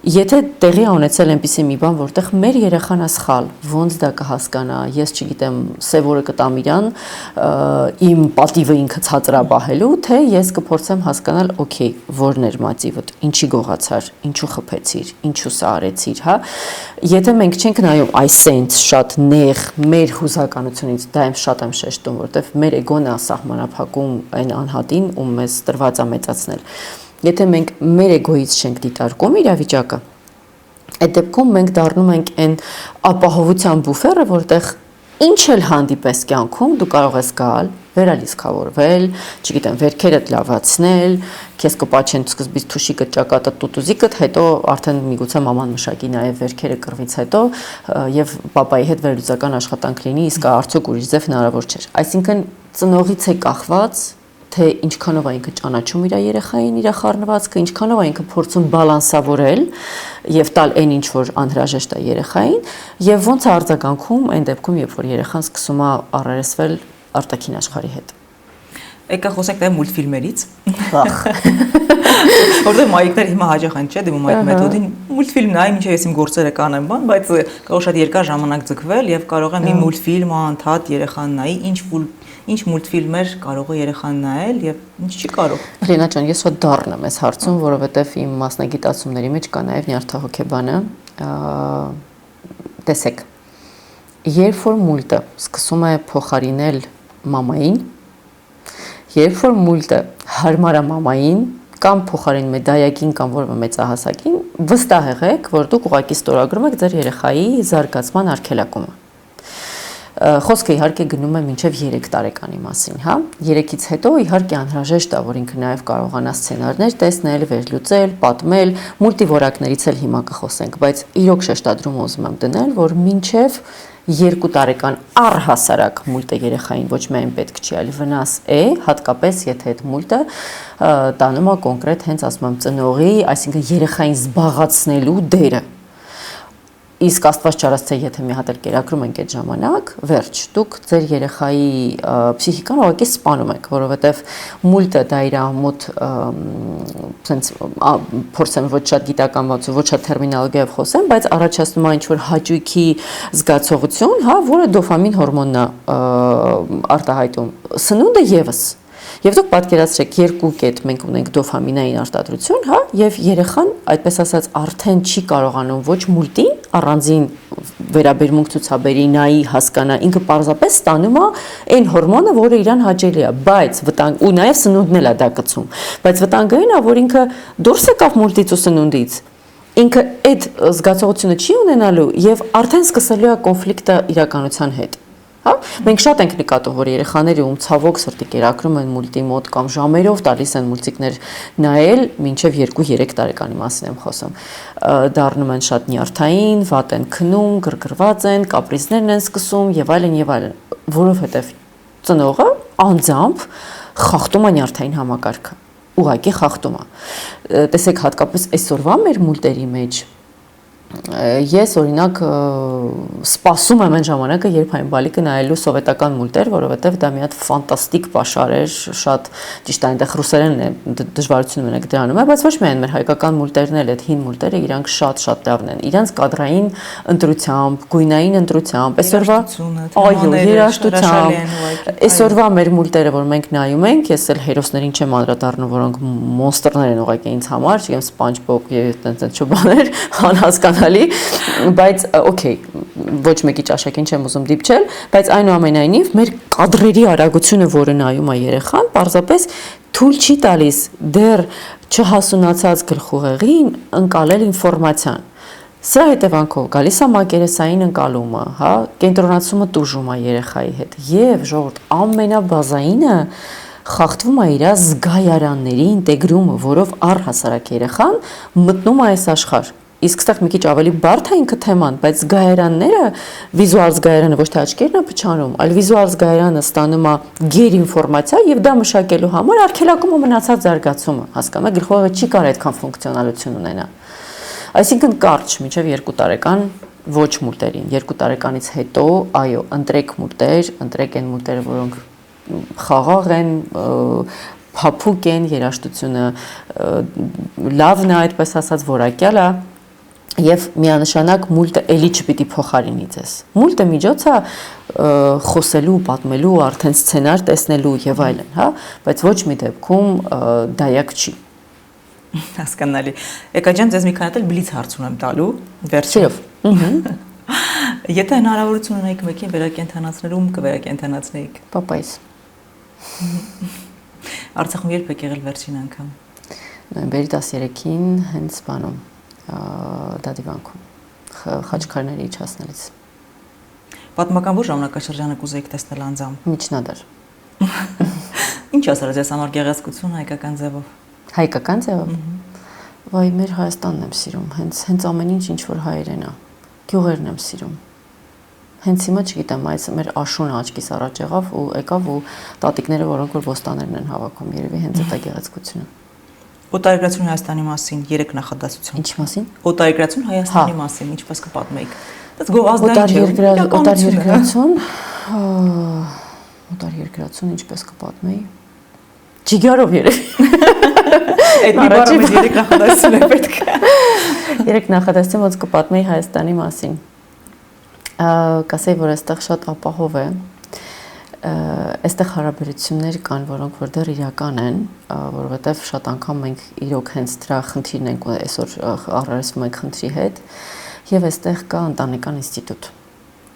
Եթե տեղի ունեցել այնպիսի մի բան, որտեղ մեր երեխան է սխալ, ոնց դա կհասկանա, ես չգիտեմ, սևորը կտամ իրան, իմ պատիվը ինքը ցածրաբահելու, թե ես կփորձեմ հասկանալ, օքեյ, որն էր մատիվդ, ինչի գողացար, ինչու խփեցիր, ինչու սա արեցիր, հա։ Եթե մենք չենք նայում այս սենց շատ նեղ մեր հուզականությունից, դա եմ շատ եմ շեշտում, որտեղ մեր էգոն է սահմանափակում այն անհատին, ում մեզ տրված է մեծացնել։ Եթե մենք մեր էգոից չենք դիտարկում իրավիճակը, այդ դեպքում մենք դառնում ենք այն ապահովության բուֆերը, որտեղ ինչ էլ հանդիպես կյանքում դու կարող ես գալ, վերալիցքավորվել, չգիտեմ, վերքերդ լավացնել, քեզ կպաչեն սկզբից թուշիկը, ճակատը, տուտուզիկդ, հետո արդեն միգուցե մաման մշակի նաև վերքերը կռվից հետո եւ պապայի հետ վերլուծական աշխատանք լինի, իսկ արդյոք ուրիշ ձև հնարավոր չէ։ Այսինքն ծնողից է կախված թե ինչքանով է ինքը ճանաչում իր երեխային, իր խառնվածքը, ինչքանով է ինքը փորձում բալանսավորել եւ տալ այն ինչ որ անհրաժեշտ է երեխային եւ ոնց է արձագանքում այն դեպքում, երբ որ երեխան սկսում է առերեսվել արտաքին աշխարհի հետ։ Եկա խոսենք նաև մուլտֆիլմերից։ Որտեղ մայիկներ հիմա հաջող են, չէ՞, դիմում այդ մեթոդին։ Մուլտֆիլմ նայ, ինչեւ ես իմ գործերը կանեմ, բան, բայց կարող շատ երկար ժամանակ ձգվել եւ կարող եմ մի մուլտֆիլմ անդադ երեխան նայի, ինչ մուլտֆիլմեր կարող է երեխան նայել եւ ինչ չի կարող։ Լենա ջան, ես հոտ դառն եմ այս հարցում, որովհետեւ իմ մասնագիտացումների մեջ կա նաեւ նյարդահոգեբանը։ Տեսեք, երբ որ մուլտը սկսում է փոխարինել մամային, երբ որ մուլտը հարմար է մամային կամ փոխարինում է դայակին կամ որևէ մեծահասակին, վստահ եղեք, որ դուք ուղղակի ստորագրում եք ձեր երեխայի զարգացման արգելակումը։ Խոսքը իհարկե գնում է մինչև 3 տարեկանի մասին, հա։ 3-ից հետո իհարկե անհրաժեշտ է, որ ինքը նաև կարողանա սցենարներ տեսնել, վերլուծել, պատմել, մուլտիվորակներից էլ հիմա կխոսենք, բայց իրոք շեշտադրում ուզում եմ դնել, որ մինչև 2 տարեկան առհասարակ մուլտը երեխային ոչ միայն պետք չի, այլ վնաս է, հատկապես եթե այդ մուլտը տանում է կոնկրետ հենց ասում եմ ծնողի, այսինքն երեխային զբաղացնելու դերը։ Իսկ Աստված չարացե, եթե մի հատ էլ կերակրում ենք այդ ժամանակ, վերջ, դուք ձեր երեխայի փսիխիկան ուղղակի սպանում եք, որովհետև մուլտը դա իր մոտ sense փորձեմ ոչ շատ գիտականված ու ոչ շատ տերմինոլոգիայով խոսեմ, բայց առաջացնում է ինչ-որ հաճույքի զգացողություն, հա, որը դոֆամին հորմոնն է արտահայտում։ Սնունդը եւս Եվ դուք պատկերացրեք երկու կետ մենք ունենք դոֆամինային արտադրություն, հա, եւ երեխան, այդպես ասած, արդեն չի կարողանում ոչ մուլտին առանձին վերաբերմունք ցուցաբերի, նայի, հասկանա, ինքը պարզապես ստանում է այն հորմոնը, որը իրան հաճելի է, բայց վտանգ ու նաեւ սնունդն էլ է դա գցում, բայց վտանգային է, որ ինքը դուրս եկավ մուլտից ու սնունդից, ինքը այդ զգացողությունը չի ունենալու եւ արդեն սկսելու է կոնֆլիկտը իրականության հետ։ Հա, մենք շատ ենք նկատում, որ երեխաները ում ցավոք սրտի կերակրում են մուլտի մոտ կամ ժամերով տալիս են մուլտիկներ նայել, մինչև 2-3 տարեկանի մասին եմ խոսում։ Դառնում են շատ նյարդային, վատ են քնում, գրգռված են, կապրիզներն են սկսում եւ այլն, որովհետեւ ծնողը անձամբ խախտում է նյարդային Ես օրինակ սպասում եմ այն ժամանակը, երբ այն բալիկը նայելու սովետական մուլտեր, որովհետև դա մի հատ ֆանտաստիկ պաշար էր, շատ ճիշտ այնտեղ ռուսերենն է դժվարություն ունենք դրանում, բայց ոչ միայն մեր հայկական մուլտերն էլ, այդ հին մուլտերը իրանք շատ լավն են։ Իրանք կադրային ընտրությամբ, գույնային ընտրությամբ, այսօրվա այո, երաժշտությամբ, այսօրվա մեր մուլտերը, որ մենք նայում ենք, ես էլ հերոսներին չեմ անդրադառնում, որոնք մոնստերներ են ուղղակի ինձ համար, չգիտեմ SpongeBob եւ այդպես չբաներ, անհասկանալի, բայց օքեյ, ոչ մեկի ճաշակին չեմ ուզում դիպչել, բայց այնուամենայնիվ մեր կադրերի արագությունը, որը նայում է երեխան, պարզապես թույլ չի տալիս դեռ չհասունացած գլխուղեղին ընկալել ինֆորմացիան։ Սրա հետևանքով գալիս է մակերեսային ընկալումը, հա, կենտրոնացումը տուժում է երեխայի հետ եւ ժողովուրդ ամենաբազայինը խախտվում է իր զգայարանների ինտեգրումը, որով առհասարակ երեխան մտնում է այս աշխարհ։ Իսկ այստեղ մի քիչ ավելի բարդ է ինքը թեման, բայց զգայարանները, վիզուալ զգայարանը ոչ թե աչքերն է փչանում, այլ վիզուալ զգայարանը ստանում է գեր ինֆորմացիա եւ դա մշակելու համար արգելակում ու մնացած զարգացումը, հասկանում եք, գլխուղեղը չի կարող այդքան ֆունկցիոնալություն ունենա։ Այսինքն կարճ մինչև 2 տարեկան ոչ մուլտերին, 2 տարեկանից հետո, այո, ընտրեք մուլտեր, ընտրեք այն մուլտերը, որոնք խաղաղ են, փափուկ են, երաժշտությունը լավն է, այդպես ասած, որակյալ է եւ միանշանակ մուլտը էլի չպիտի փոխարինի ձեզ։ Մուլտը միջոց է խոսելու, պատմելու, արդեն սցենար տեսնելու եւ այլն, հա, բայց ոչ մի դեպքում դայակ չի։ Հասկանալի։ Էկա ջան, ձեզ մի քանի հատ բլից հարց ունեմ տալու, վերջերով։ Եթե հնարավորություն ունեիք մեկին վերակենդանացնելու, ում կվերակենդանացնեիք։ Պապայիս։ Արցախում երբ եք եղել վերջին անգամ։ Նոյեմբերի 13-ին հենց բանում, Դադիվանքում, խաչքարների իջացնելիս։ Պատմական որ ժամանակաշրջանը կուզեիք տեսնել անձամբ։ Միջնադար։ Ինչ ասած ես համար գեղեցկություն հայկական ձևով։ Հայկական ձևով։ Վայ, մեր Հայաստանն եմ սիրում, հենց ամեն ինչ որ հայերեն է։ Գյուղերն եմ սիրում։ Հենց հիմա չգիտեմ, այս մեր աշունը աչքիս առաջ եղավ ու եկավ ու տատիկները, որոնք որ ոստաներն են հավաքում, երևի հենց այդ է գեղեցկությունը։ Օտարերկրացություն Հայաստանի մասին 3 նախադասություն։ Ինչ մասին։ Օտարերկրացություն Հայաստանի մասին, ինչպես կպատմեիք։ Դա գովազդային չէ։ Օտարերկրացություն ինչպես կպատմեի։ Ջիգարով երևի։ Այդ մի բառը մեզ 3 նախադասություն է պետք։ 3 նախադասություն ոնց կպատմեի Հայաստանի մասին։ Կասեի, որ այստեղ շատ ապահով է։ Այստեղ հարաբերություններ կան, որոնք որ դեռ իրական են, որովհետև շատ անգամ մենք իրոք հենց դրա խնդիրն ենք այսօր առերեսվում ենք խնդրի հետ, եւ այստեղ կա ընտանեկան ինստիտուտ։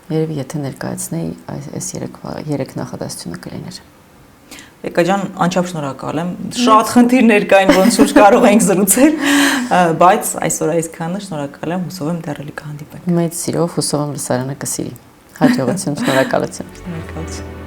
Երևի եթե ներկայացնեի այս 3 նախադասությունը կլիներ։ Եկա ջան, անչափ շնորհակալ եմ։ Շատ խնդիրներ կային, ոնց որ կարող ենք զրուցել, բայց այսօր այսքանը շնորհակալ եմ, հուսով եմ դեռ էլի կհանդիպենք։ Մեծ սիրով հուսով եմ լսարանը կսիրի։ Հաջողություն, շնորհակալություն։ Շնորհակալություն։